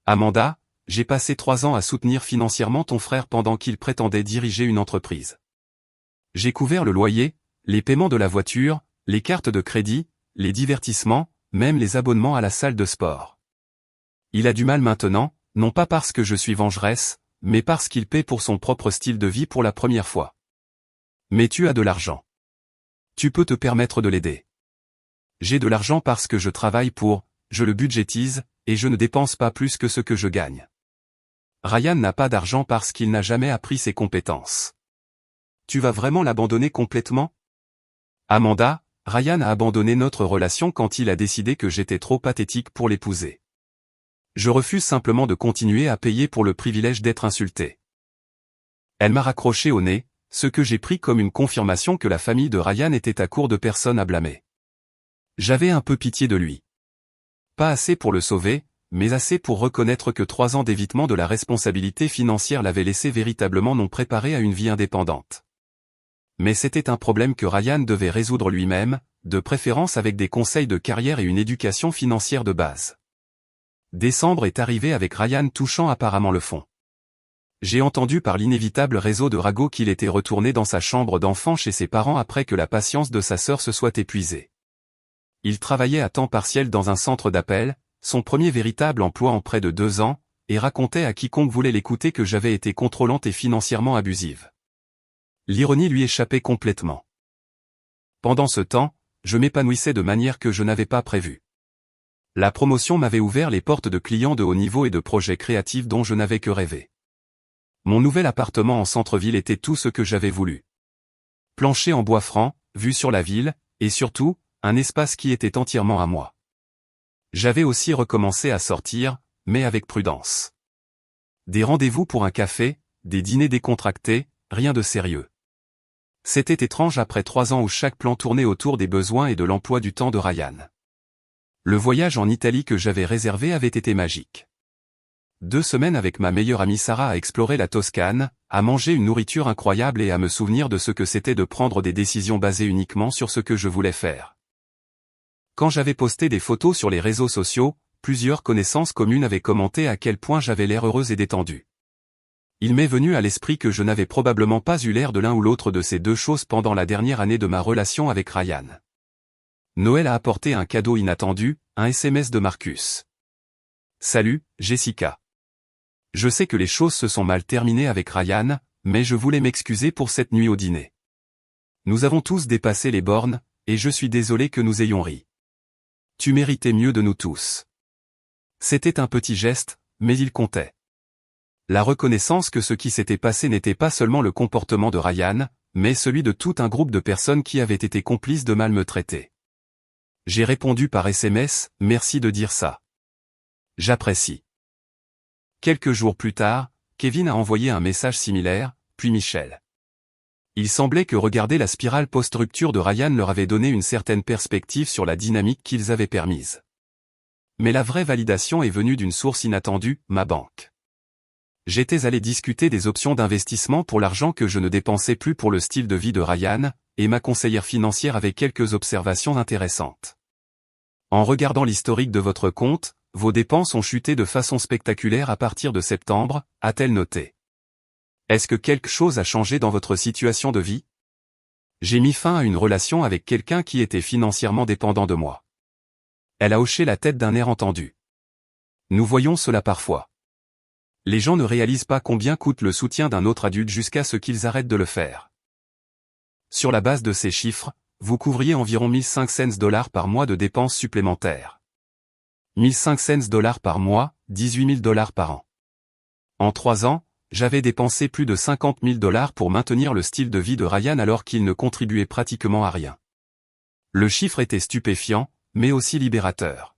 Amanda, j'ai passé 3 ans à soutenir financièrement ton frère pendant qu'il prétendait diriger une entreprise. J'ai couvert le loyer, les paiements de la voiture, les cartes de crédit, les divertissements, même les abonnements à la salle de sport. Il a du mal maintenant, non pas parce que je suis vengeresse, mais parce qu'il paie pour son propre style de vie pour la première fois. Mais tu as de l'argent. Tu peux te permettre de l'aider. J'ai de l'argent parce que je travaille pour, je le budgétise, et je ne dépense pas plus que ce que je gagne. Ryan n'a pas d'argent parce qu'il n'a jamais appris ses compétences. Tu vas vraiment l'abandonner complètement? Amanda, Ryan a abandonné notre relation quand il a décidé que j'étais trop pathétique pour l'épouser. Je refuse simplement de continuer à payer pour le privilège d'être insulté. Elle m'a raccroché au nez, ce que j'ai pris comme une confirmation que la famille de Ryan était à court de personnes à blâmer. J'avais un peu pitié de lui. Pas assez pour le sauver, mais assez pour reconnaître que 3 ans d'évitement de la responsabilité financière l'avaient laissé véritablement non préparé à une vie indépendante. Mais c'était un problème que Ryan devait résoudre lui-même, de préférence avec des conseils de carrière et une éducation financière de base. Décembre est arrivé avec Ryan touchant apparemment le fond. J'ai entendu par l'inévitable réseau de ragots qu'il était retourné dans sa chambre d'enfant chez ses parents après que la patience de sa sœur se soit épuisée. Il travaillait à temps partiel dans un centre d'appel, son premier véritable emploi en près de 2 ans, et racontait à quiconque voulait l'écouter que j'avais été contrôlante et financièrement abusive. L'ironie lui échappait complètement. Pendant ce temps, je m'épanouissais de manière que je n'avais pas prévue. La promotion m'avait ouvert les portes de clients de haut niveau et de projets créatifs dont je n'avais que rêvé. Mon nouvel appartement en centre-ville était tout ce que j'avais voulu. Plancher en bois franc, vue sur la ville, et surtout, un espace qui était entièrement à moi. J'avais aussi recommencé à sortir, mais avec prudence. Des rendez-vous pour un café, des dîners décontractés, rien de sérieux. C'était étrange après 3 ans où chaque plan tournait autour des besoins et de l'emploi du temps de Ryan. Le voyage en Italie que j'avais réservé avait été magique. 2 semaines avec ma meilleure amie Sarah à explorer la Toscane, à manger une nourriture incroyable et à me souvenir de ce que c'était de prendre des décisions basées uniquement sur ce que je voulais faire. Quand j'avais posté des photos sur les réseaux sociaux, plusieurs connaissances communes avaient commenté à quel point j'avais l'air heureuse et détendue. Il m'est venu à l'esprit que je n'avais probablement pas eu l'air de l'un ou l'autre de ces 2 choses pendant la dernière année de ma relation avec Ryan. Noël a apporté un cadeau inattendu, un SMS de Marcus. Salut, Jessica. Je sais que les choses se sont mal terminées avec Ryan, mais je voulais m'excuser pour cette nuit au dîner. Nous avons tous dépassé les bornes, et je suis désolé que nous ayons ri. Tu méritais mieux de nous tous. C'était un petit geste, mais il comptait. La reconnaissance que ce qui s'était passé n'était pas seulement le comportement de Ryan, mais celui de tout un groupe de personnes qui avaient été complices de mal me traiter. J'ai répondu par SMS, merci de dire ça. J'apprécie. Quelques jours plus tard, Kevin a envoyé un message similaire, puis Michel. Il semblait que regarder la spirale post-rupture de Ryan leur avait donné une certaine perspective sur la dynamique qu'ils avaient permise. Mais la vraie validation est venue d'une source inattendue, ma banque. J'étais allé discuter des options d'investissement pour l'argent que je ne dépensais plus pour le style de vie de Ryan, et ma conseillère financière avait quelques observations intéressantes. En regardant l'historique de votre compte, vos dépenses ont chuté de façon spectaculaire à partir de septembre, a-t-elle noté. Est-ce que quelque chose a changé dans votre situation de vie? J'ai mis fin à une relation avec quelqu'un qui était financièrement dépendant de moi. Elle a hoché la tête d'un air entendu. Nous voyons cela parfois. Les gens ne réalisent pas combien coûte le soutien d'un autre adulte jusqu'à ce qu'ils arrêtent de le faire. Sur la base de ces chiffres, vous couvriez environ $1,500 par mois de dépenses supplémentaires. $1,500 par mois, $18,000 par an. En 3 ans, j'avais dépensé plus de $50,000 pour maintenir le style de vie de Ryan alors qu'il ne contribuait pratiquement à rien. Le chiffre était stupéfiant, mais aussi libérateur.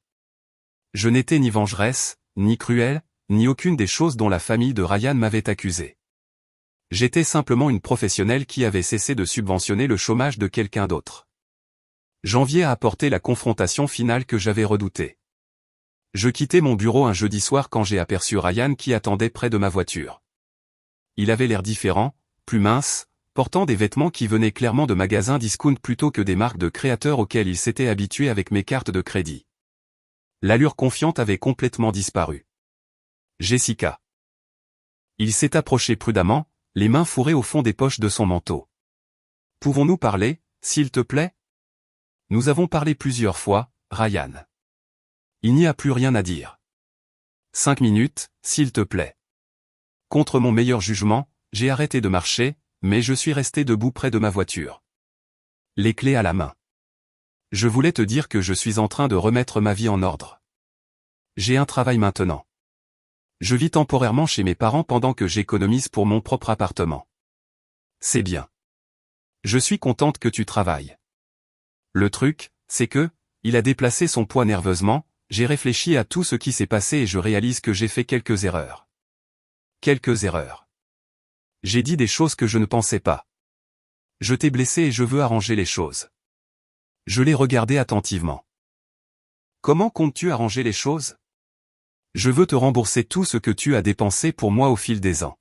Je n'étais ni vengeresse, ni cruelle, ni aucune des choses dont la famille de Ryan m'avait accusé. J'étais simplement une professionnelle qui avait cessé de subventionner le chômage de quelqu'un d'autre. Janvier a apporté la confrontation finale que j'avais redoutée. Je quittais mon bureau un jeudi soir quand j'ai aperçu Ryan qui attendait près de ma voiture. Il avait l'air différent, plus mince, portant des vêtements qui venaient clairement de magasins discount plutôt que des marques de créateurs auxquelles il s'était habitué avec mes cartes de crédit. L'allure confiante avait complètement disparu. Jessica. Il s'est approché prudemment, les mains fourrées au fond des poches de son manteau. Pouvons-nous parler, s'il te plaît? Nous avons parlé plusieurs fois, Ryan. Il n'y a plus rien à dire. 5 minutes, s'il te plaît. Contre mon meilleur jugement, j'ai arrêté de marcher, mais je suis resté debout près de ma voiture. Les clés à la main. Je voulais te dire que je suis en train de remettre ma vie en ordre. J'ai un travail maintenant. Je vis temporairement chez mes parents pendant que j'économise pour mon propre appartement. C'est bien. Je suis contente que tu travailles. Le truc, c'est que, il a déplacé son poids nerveusement, j'ai réfléchi à tout ce qui s'est passé et je réalise que j'ai fait quelques erreurs. Quelques erreurs. J'ai dit des choses que je ne pensais pas. Je t'ai blessé et je veux arranger les choses. Je l'ai regardé attentivement. Comment comptes-tu arranger les choses? Je veux te rembourser tout ce que tu as dépensé pour moi au fil des ans.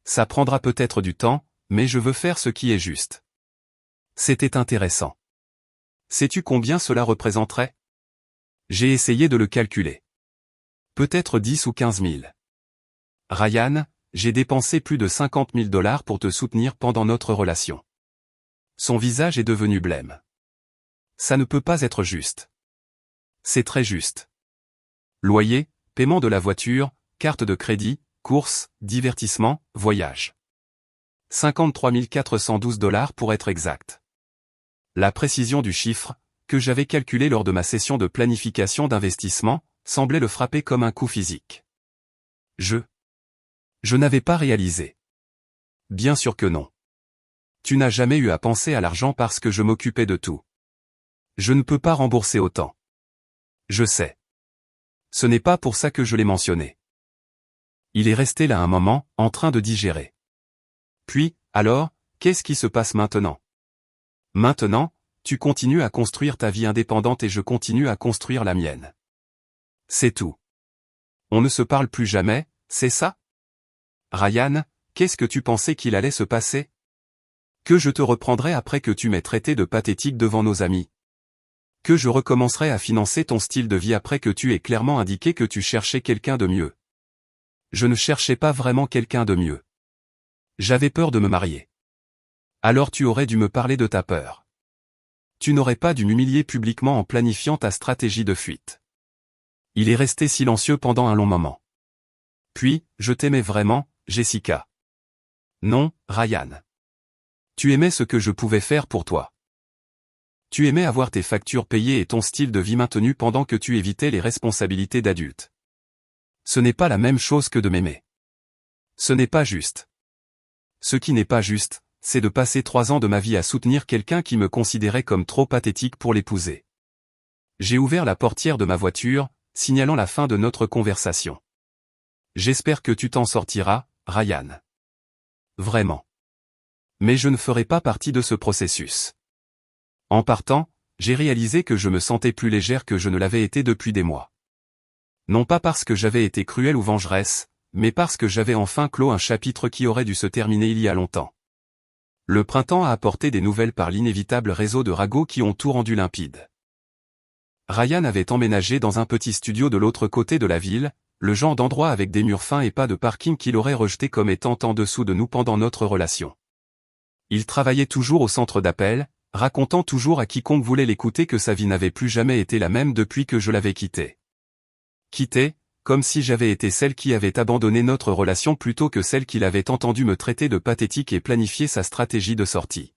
Ça prendra peut-être du temps, mais je veux faire ce qui est juste. C'était intéressant. Sais-tu combien cela représenterait? J'ai essayé de le calculer. Peut-être 10 ou 15 000. Ryan, j'ai dépensé plus de 50 000 $ pour te soutenir pendant notre relation. Son visage est devenu blême. Ça ne peut pas être juste. C'est très juste. Loyer, paiement de la voiture, carte de crédit, courses, divertissement, voyage. 53 412 $ pour être exact. La précision du chiffre, que j'avais calculé lors de ma session de planification d'investissement, semblait le frapper comme un coup physique. Je n'avais pas réalisé. Bien sûr que non. Tu n'as jamais eu à penser à l'argent parce que je m'occupais de tout. Je ne peux pas rembourser autant. Je sais. Ce n'est pas pour ça que je l'ai mentionné. Il est resté là un moment, en train de digérer. Puis, alors, qu'est-ce qui se passe maintenant? Maintenant, tu continues à construire ta vie indépendante et je continue à construire la mienne. C'est tout. On ne se parle plus jamais, c'est ça? Ryan, qu'est-ce que tu pensais qu'il allait se passer? Que je te reprendrais après que tu m'aies traité de pathétique devant nos amis? Que je recommencerai à financer ton style de vie après que tu aies clairement indiqué que tu cherchais quelqu'un de mieux? Je ne cherchais pas vraiment quelqu'un de mieux. J'avais peur de me marier. Alors tu aurais dû me parler de ta peur. Tu n'aurais pas dû m'humilier publiquement en planifiant ta stratégie de fuite. Il est resté silencieux pendant un long moment. Puis, je t'aimais vraiment, Jessica. Non, Ryan. Tu aimais ce que je pouvais faire pour toi. Tu aimais avoir tes factures payées et ton style de vie maintenu pendant que tu évitais les responsabilités d'adulte. Ce n'est pas la même chose que de m'aimer. Ce n'est pas juste. Ce qui n'est pas juste, c'est de passer 3 ans de ma vie à soutenir quelqu'un qui me considérait comme trop pathétique pour l'épouser. J'ai ouvert la portière de ma voiture, signalant la fin de notre conversation. J'espère que tu t'en sortiras, Ryan. Vraiment. Mais je ne ferai pas partie de ce processus. En partant, j'ai réalisé que je me sentais plus légère que je ne l'avais été depuis des mois. Non pas parce que j'avais été cruelle ou vengeresse, mais parce que j'avais enfin clos un chapitre qui aurait dû se terminer il y a longtemps. Le printemps a apporté des nouvelles par l'inévitable réseau de ragots qui ont tout rendu limpide. Ryan avait emménagé dans un petit studio de l'autre côté de la ville, le genre d'endroit avec des murs fins et pas de parking qu'il aurait rejeté comme étant en dessous de nous pendant notre relation. Il travaillait toujours au centre d'appel, racontant toujours à quiconque voulait l'écouter que sa vie n'avait plus jamais été la même depuis que je l'avais quitté. Quitté, comme si j'avais été celle qui avait abandonné notre relation plutôt que celle qu'il avait entendu me traiter de pathétique et planifier sa stratégie de sortie.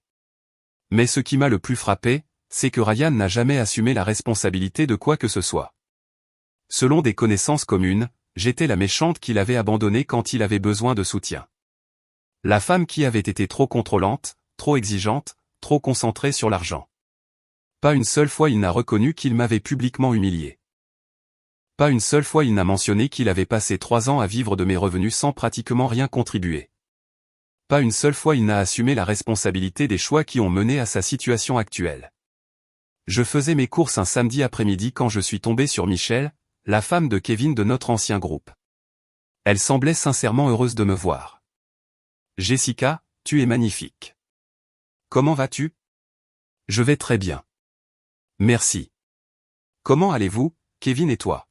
Mais ce qui m'a le plus frappé, c'est que Ryan n'a jamais assumé la responsabilité de quoi que ce soit. Selon des connaissances communes, j'étais la méchante qu'il avait abandonnée quand il avait besoin de soutien. La femme qui avait été trop contrôlante, trop exigeante, trop concentrée sur l'argent. Pas une seule fois il n'a reconnu qu'il m'avait publiquement humilié. Pas une seule fois il n'a mentionné qu'il avait passé 3 ans à vivre de mes revenus sans pratiquement rien contribuer. Pas une seule fois il n'a assumé la responsabilité des choix qui ont mené à sa situation actuelle. Je faisais mes courses un samedi après-midi quand je suis tombé sur Michelle, la femme de Kevin de notre ancien groupe. Elle semblait sincèrement heureuse de me voir. « Jessica, tu es magnifique. Comment vas-tu? » « Je vais très bien. Merci. Comment allez-vous, Kevin et toi? »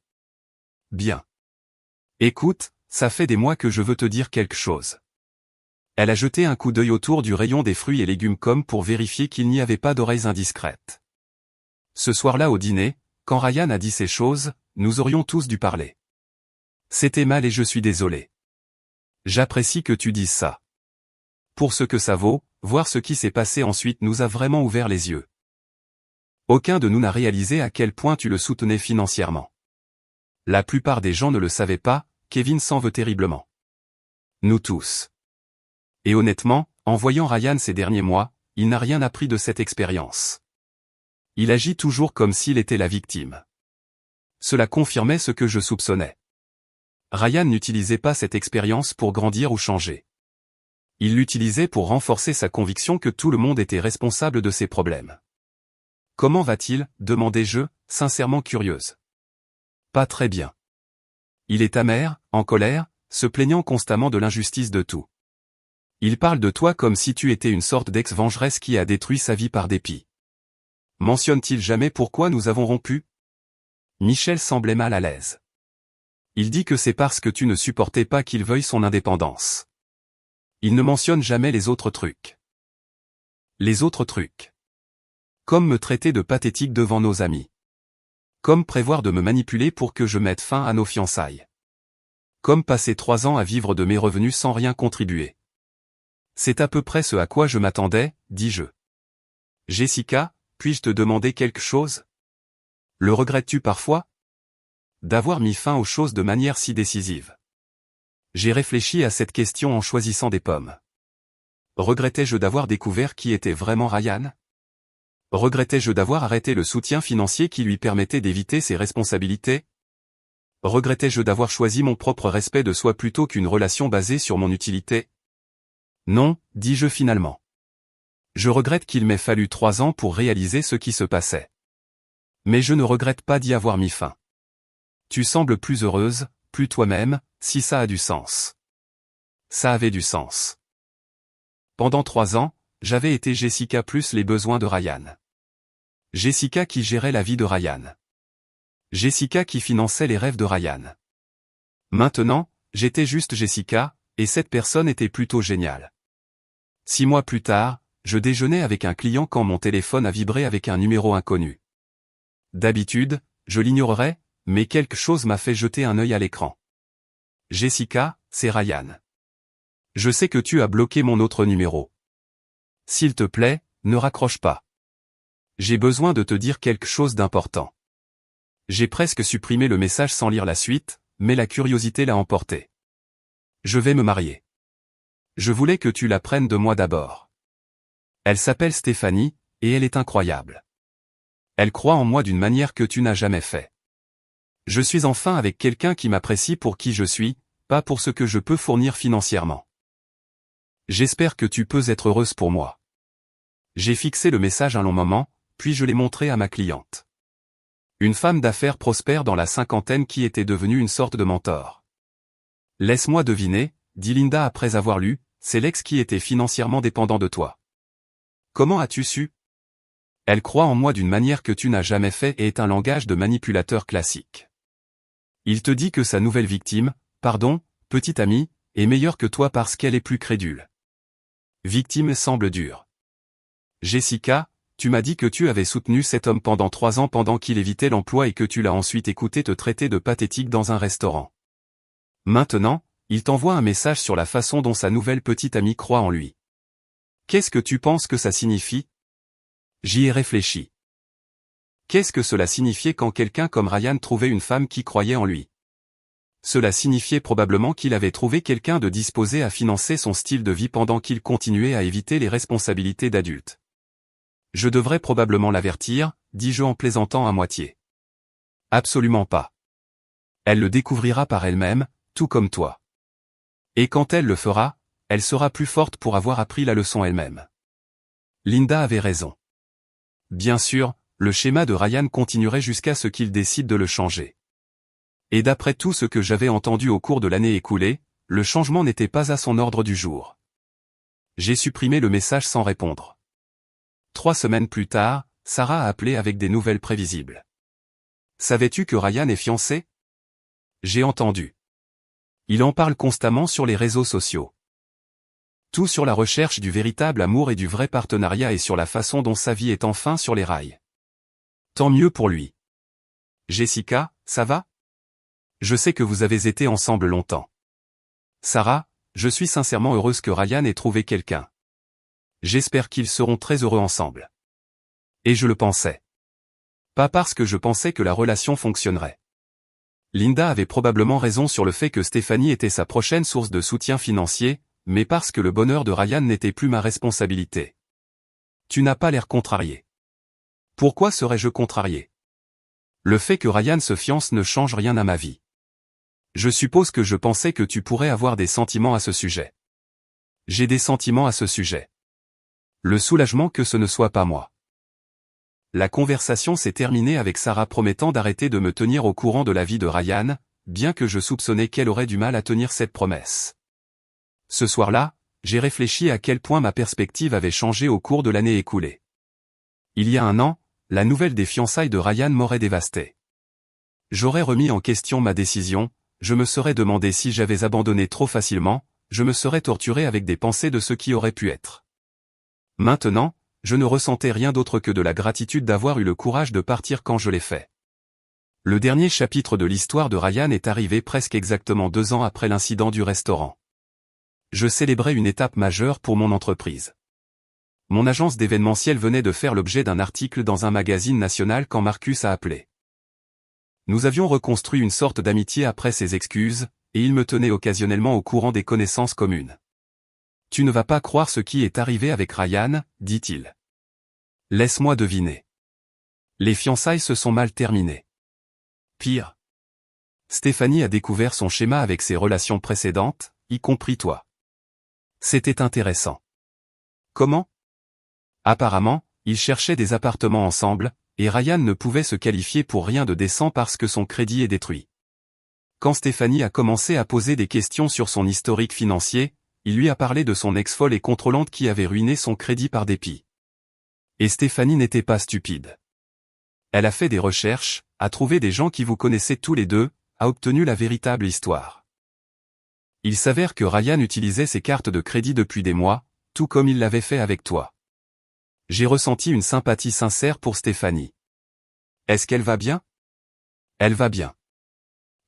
« Bien. Écoute, ça fait des mois que je veux te dire quelque chose. » Elle a jeté un coup d'œil autour du rayon des fruits et légumes comme pour vérifier qu'il n'y avait pas d'oreilles indiscrètes. Ce soir-là au dîner, quand Ryan a dit ces choses, nous aurions tous dû parler. C'était mal et je suis désolé. J'apprécie que tu dises ça. Pour ce que ça vaut, voir ce qui s'est passé ensuite nous a vraiment ouvert les yeux. Aucun de nous n'a réalisé à quel point tu le soutenais financièrement. La plupart des gens ne le savaient pas, Kevin s'en veut terriblement. Nous tous. Et honnêtement, en voyant Ryan ces derniers mois, il n'a rien appris de cette expérience. Il agit toujours comme s'il était la victime. Cela confirmait ce que je soupçonnais. Ryan n'utilisait pas cette expérience pour grandir ou changer. Il l'utilisait pour renforcer sa conviction que tout le monde était responsable de ses problèmes. « Comment va-t-il » demandai-je, sincèrement curieuse. « Pas très bien. Il est amer, en colère, se plaignant constamment de l'injustice de tout. Il parle de toi comme si tu étais une sorte d'ex-vengeresse qui a détruit sa vie par dépit. Mentionne-t-il jamais pourquoi nous avons rompu » Michel semblait mal à l'aise. Il dit que c'est parce que tu ne supportais pas qu'il veuille son indépendance. Il ne mentionne jamais les autres trucs. Les autres trucs. Comme me traiter de pathétique devant nos amis. Comme prévoir de me manipuler pour que je mette fin à nos fiançailles. Comme passer 3 ans à vivre de mes revenus sans rien contribuer. C'est à peu près ce à quoi je m'attendais, dis-je. Jessica, puis-je te demander quelque chose? Le regrettes-tu parfois? D'avoir mis fin aux choses de manière si décisive. J'ai réfléchi à cette question en choisissant des pommes. Regrettais-je d'avoir découvert qui était vraiment Ryan? Regrettais-je d'avoir arrêté le soutien financier qui lui permettait d'éviter ses responsabilités? Regrettais-je d'avoir choisi mon propre respect de soi plutôt qu'une relation basée sur mon utilité? Non, dis-je finalement. Je regrette qu'il m'ait fallu 3 ans pour réaliser ce qui se passait. Mais je ne regrette pas d'y avoir mis fin. Tu sembles plus heureuse, plus toi-même, si ça a du sens. Ça avait du sens. Pendant 3 ans, j'avais été Jessica plus les besoins de Ryan. Jessica qui gérait la vie de Ryan. Jessica qui finançait les rêves de Ryan. Maintenant, j'étais juste Jessica, et cette personne était plutôt géniale. 6 mois plus tard, je déjeunais avec un client quand mon téléphone a vibré avec un numéro inconnu. D'habitude, je l'ignorerais, mais quelque chose m'a fait jeter un œil à l'écran. Jessica, c'est Ryan. Je sais que tu as bloqué mon autre numéro. S'il te plaît, ne raccroche pas. J'ai besoin de te dire quelque chose d'important. J'ai presque supprimé le message sans lire la suite, mais la curiosité l'a emporté. Je vais me marier. Je voulais que tu l'apprennes de moi d'abord. Elle s'appelle Stéphanie, et elle est incroyable. Elle croit en moi d'une manière que tu n'as jamais fait. Je suis enfin avec quelqu'un qui m'apprécie pour qui je suis, pas pour ce que je peux fournir financièrement. J'espère que tu peux être heureuse pour moi. J'ai fixé le message un long moment, puis je l'ai montré à ma cliente. Une femme d'affaires prospère dans la cinquantaine qui était devenue une sorte de mentor. Laisse-moi deviner, dit Linda après avoir lu, c'est l'ex qui était financièrement dépendant de toi. Comment as-tu su? Elle croit en moi d'une manière que tu n'as jamais fait et est un langage de manipulateur classique. Il te dit que sa nouvelle victime, pardon, petite amie, est meilleure que toi parce qu'elle est plus crédule. Victime semble dure. Jessica, tu m'as dit que tu avais soutenu cet homme pendant 3 ans pendant qu'il évitait l'emploi et que tu l'as ensuite écouté te traiter de pathétique dans un restaurant. Maintenant, il t'envoie un message sur la façon dont sa nouvelle petite amie croit en lui. Qu'est-ce que tu penses que ça signifie? J'y ai réfléchi. Qu'est-ce que cela signifiait quand quelqu'un comme Ryan trouvait une femme qui croyait en lui? Cela signifiait probablement qu'il avait trouvé quelqu'un de disposé à financer son style de vie pendant qu'il continuait à éviter les responsabilités d'adulte. Je devrais probablement l'avertir, dis-je en plaisantant à moitié. Absolument pas. Elle le découvrira par elle-même, tout comme toi. Et quand elle le fera, elle sera plus forte pour avoir appris la leçon elle-même. Linda avait raison. Bien sûr, le schéma de Ryan continuerait jusqu'à ce qu'il décide de le changer. Et d'après tout ce que j'avais entendu au cours de l'année écoulée, le changement n'était pas à son ordre du jour. J'ai supprimé le message sans répondre. 3 semaines plus tard, Sarah a appelé avec des nouvelles prévisibles. Savais-tu que Ryan est fiancé? J'ai entendu. Il en parle constamment sur les réseaux sociaux. Tout sur la recherche du véritable amour et du vrai partenariat et sur la façon dont sa vie est enfin sur les rails. Tant mieux pour lui. Jessica, ça va? Je sais que vous avez été ensemble longtemps. Sarah, je suis sincèrement heureuse que Ryan ait trouvé quelqu'un. J'espère qu'ils seront très heureux ensemble. Et je le pensais. Pas parce que je pensais que la relation fonctionnerait. Linda avait probablement raison sur le fait que Stéphanie était sa prochaine source de soutien financier, mais parce que le bonheur de Ryan n'était plus ma responsabilité. Tu n'as pas l'air contrarié. Pourquoi serais-je contrarié? Le fait que Ryan se fiance ne change rien à ma vie. Je suppose que je pensais que tu pourrais avoir des sentiments à ce sujet. J'ai des sentiments à ce sujet. Le soulagement que ce ne soit pas moi. La conversation s'est terminée avec Sarah promettant d'arrêter de me tenir au courant de la vie de Ryan, bien que je soupçonnais qu'elle aurait du mal à tenir cette promesse. Ce soir-là, j'ai réfléchi à quel point ma perspective avait changé au cours de l'année écoulée. Il y a un an, la nouvelle des fiançailles de Ryan m'aurait dévasté. J'aurais remis en question ma décision, je me serais demandé si j'avais abandonné trop facilement, je me serais torturé avec des pensées de ce qui aurait pu être. Maintenant, je ne ressentais rien d'autre que de la gratitude d'avoir eu le courage de partir quand je l'ai fait. Le dernier chapitre de l'histoire de Ryan est arrivé presque exactement 2 ans après l'incident du restaurant. Je célébrais une étape majeure pour mon entreprise. Mon agence d'événementiel venait de faire l'objet d'un article dans un magazine national quand Marcus a appelé. Nous avions reconstruit une sorte d'amitié après ses excuses, et il me tenait occasionnellement au courant des connaissances communes. « Tu ne vas pas croire ce qui est arrivé avec Ryan, dit-il. Laisse-moi deviner. Les fiançailles se sont mal terminées. Pire. Stéphanie a découvert son schéma avec ses relations précédentes, y compris toi. C'était intéressant. Comment? Apparemment, ils cherchaient des appartements ensemble, et Ryan ne pouvait se qualifier pour rien de décent parce que son crédit est détruit. Quand Stéphanie a commencé à poser des questions sur son historique financier, il lui a parlé de son ex folle et contrôlante qui avait ruiné son crédit par dépit. Et Stéphanie n'était pas stupide. Elle a fait des recherches, a trouvé des gens qui vous connaissaient tous les deux, a obtenu la véritable histoire. Il s'avère que Ryan utilisait ses cartes de crédit depuis des mois, tout comme il l'avait fait avec toi. J'ai ressenti une sympathie sincère pour Stéphanie. Est-ce qu'elle va bien? Elle va bien.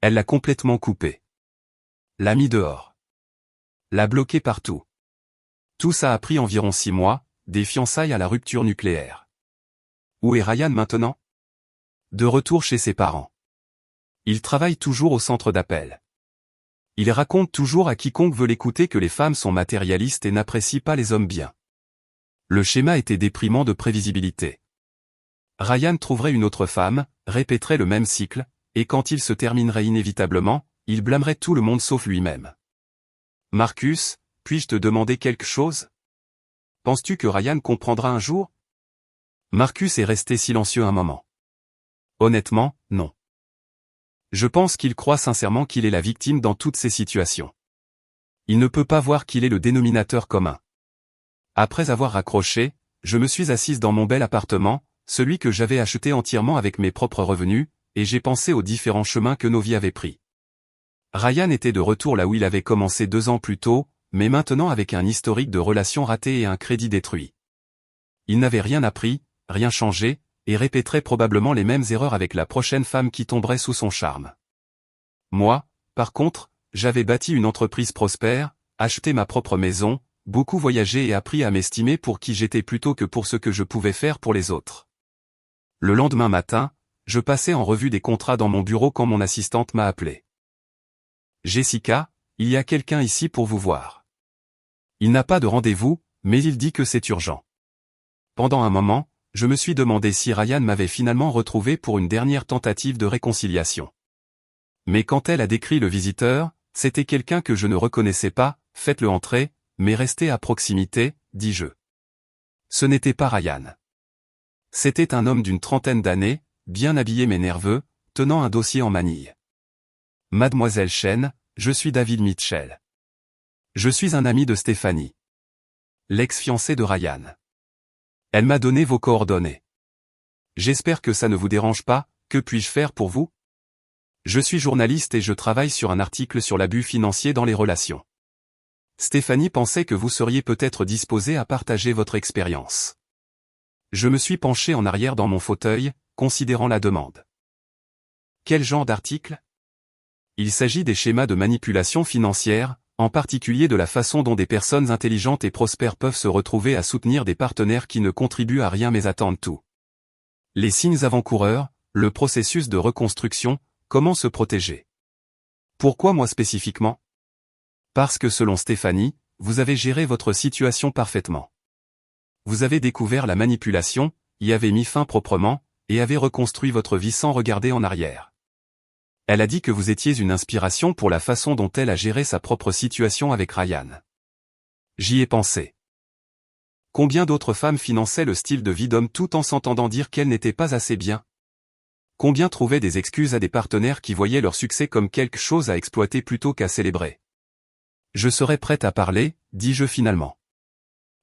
Elle l'a complètement coupé. L'a mis dehors. L'a bloqué partout. Tout ça a pris environ 6 mois, des fiançailles à la rupture nucléaire. Où est Ryan maintenant? De retour chez ses parents. Il travaille toujours au centre d'appel. Il raconte toujours à quiconque veut l'écouter que les femmes sont matérialistes et n'apprécient pas les hommes bien. Le schéma était déprimant de prévisibilité. Ryan trouverait une autre femme, répéterait le même cycle, et quand il se terminerait inévitablement, il blâmerait tout le monde sauf lui-même. Marcus, puis-je te demander quelque chose? Penses-tu que Ryan comprendra un jour? Marcus est resté silencieux un moment. Honnêtement, non. Je pense qu'il croit sincèrement qu'il est la victime dans toutes ces situations. Il ne peut pas voir qu'il est le dénominateur commun. Après avoir raccroché, je me suis assise dans mon bel appartement, celui que j'avais acheté entièrement avec mes propres revenus, et j'ai pensé aux différents chemins que nos vies avaient pris. Ryan était de retour là où il avait commencé 2 ans plus tôt, mais maintenant avec un historique de relations ratées et un crédit détruit. Il n'avait rien appris, rien changé, et répéterait probablement les mêmes erreurs avec la prochaine femme qui tomberait sous son charme. Moi, par contre, j'avais bâti une entreprise prospère, acheté ma propre maison, beaucoup voyagé et appris à m'estimer pour qui j'étais plutôt que pour ce que je pouvais faire pour les autres. Le lendemain matin, je passais en revue des contrats dans mon bureau quand mon assistante m'a appelé. Jessica, il y a quelqu'un ici pour vous voir. Il n'a pas de rendez-vous, mais il dit que c'est urgent. Pendant un moment, je me suis demandé si Ryan m'avait finalement retrouvé pour une dernière tentative de réconciliation. Mais quand elle a décrit le visiteur, c'était quelqu'un que je ne reconnaissais pas, faites-le entrer, mais restez à proximité, dis-je. Ce n'était pas Ryan. C'était un homme d'une trentaine d'années, bien habillé mais nerveux, tenant un dossier en manille. Mademoiselle Chen, je suis David Mitchell. Je suis un ami de Stéphanie. L'ex-fiancé de Ryan. Elle m'a donné vos coordonnées. J'espère que ça ne vous dérange pas, que puis-je faire pour vous? Je suis journaliste et je travaille sur un article sur l'abus financier dans les relations. Stéphanie pensait que vous seriez peut-être disposé à partager votre expérience. Je me suis penché en arrière dans mon fauteuil, considérant la demande. Quel genre d'article? Il s'agit des schémas de manipulation financière, en particulier de la façon dont des personnes intelligentes et prospères peuvent se retrouver à soutenir des partenaires qui ne contribuent à rien mais attendent tout. Les signes avant-coureurs, le processus de reconstruction, comment se protéger. Pourquoi moi spécifiquement? Parce que selon Stéphanie, vous avez géré votre situation parfaitement. Vous avez découvert la manipulation, y avait mis fin proprement, et avait reconstruit votre vie sans regarder en arrière. Elle a dit que vous étiez une inspiration pour la façon dont elle a géré sa propre situation avec Ryan. J'y ai pensé. Combien d'autres femmes finançaient le style de vie d'homme tout en s'entendant dire qu'elles n'étaient pas assez bien? Combien trouvaient des excuses à des partenaires qui voyaient leur succès comme quelque chose à exploiter plutôt qu'à célébrer? Je serais prête à parler, dis-je finalement.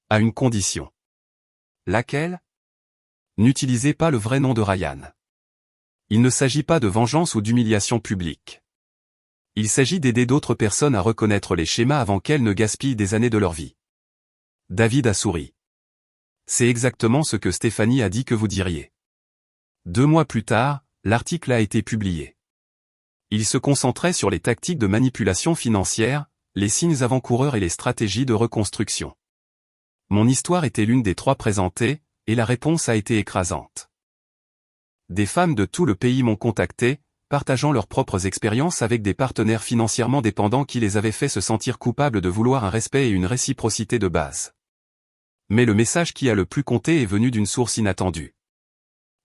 À une condition. Laquelle? N'utilisez pas le vrai nom de Ryan. Il ne s'agit pas de vengeance ou d'humiliation publique. Il s'agit d'aider d'autres personnes à reconnaître les schémas avant qu'elles ne gaspillent des années de leur vie. David a souri. C'est exactement ce que Stéphanie a dit que vous diriez. 2 mois plus tard, l'article a été publié. Il se concentrait sur les tactiques de manipulation financière, les signes avant-coureurs et les stratégies de reconstruction. Mon histoire était l'une des 3 présentées, et la réponse a été écrasante. Des femmes de tout le pays m'ont contacté, partageant leurs propres expériences avec des partenaires financièrement dépendants qui les avaient fait se sentir coupables de vouloir un respect et une réciprocité de base. Mais le message qui a le plus compté est venu d'une source inattendue.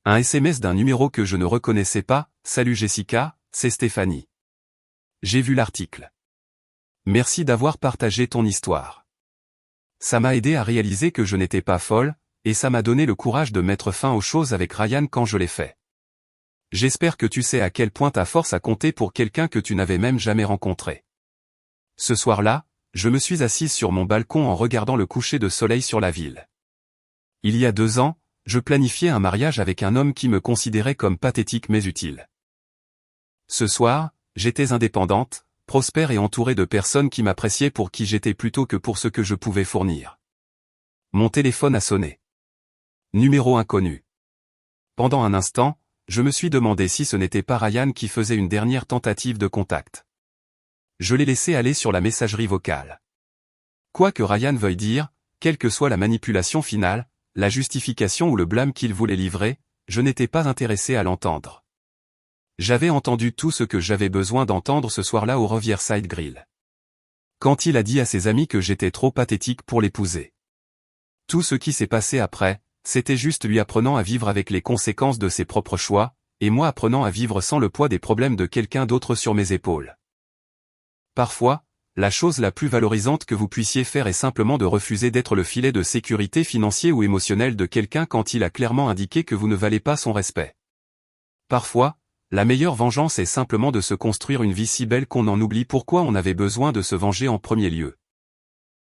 Un SMS d'un numéro que je ne reconnaissais pas. « Salut Jessica, c'est Stéphanie. J'ai vu l'article. Merci d'avoir partagé ton histoire. Ça m'a aidé à réaliser que je n'étais pas folle, et ça m'a donné le courage de mettre fin aux choses avec Ryan quand je l'ai fait. J'espère que tu sais à quel point ta force a compté pour quelqu'un que tu n'avais même jamais rencontré. » Ce soir-là, je me suis assise sur mon balcon en regardant le coucher de soleil sur la ville. Il y a 2 ans, je planifiais un mariage avec un homme qui me considérait comme pathétique mais utile. Ce soir, j'étais indépendante, prospère et entourée de personnes qui m'appréciaient pour qui j'étais plutôt que pour ce que je pouvais fournir. Mon téléphone a sonné. Numéro inconnu. Pendant un instant, je me suis demandé si ce n'était pas Ryan qui faisait une dernière tentative de contact. Je l'ai laissé aller sur la messagerie vocale. Quoi que Ryan veuille dire, quelle que soit la manipulation finale, la justification ou le blâme qu'il voulait livrer, je n'étais pas intéressé à l'entendre. J'avais entendu tout ce que j'avais besoin d'entendre ce soir-là au Riverside Grill. Quand il a dit à ses amis que j'étais trop pathétique pour l'épouser. Tout ce qui s'est passé après, c'était juste lui apprenant à vivre avec les conséquences de ses propres choix, et moi apprenant à vivre sans le poids des problèmes de quelqu'un d'autre sur mes épaules. Parfois, la chose la plus valorisante que vous puissiez faire est simplement de refuser d'être le filet de sécurité financier ou émotionnel de quelqu'un quand il a clairement indiqué que vous ne valez pas son respect. Parfois, la meilleure vengeance est simplement de se construire une vie si belle qu'on en oublie pourquoi on avait besoin de se venger en premier lieu.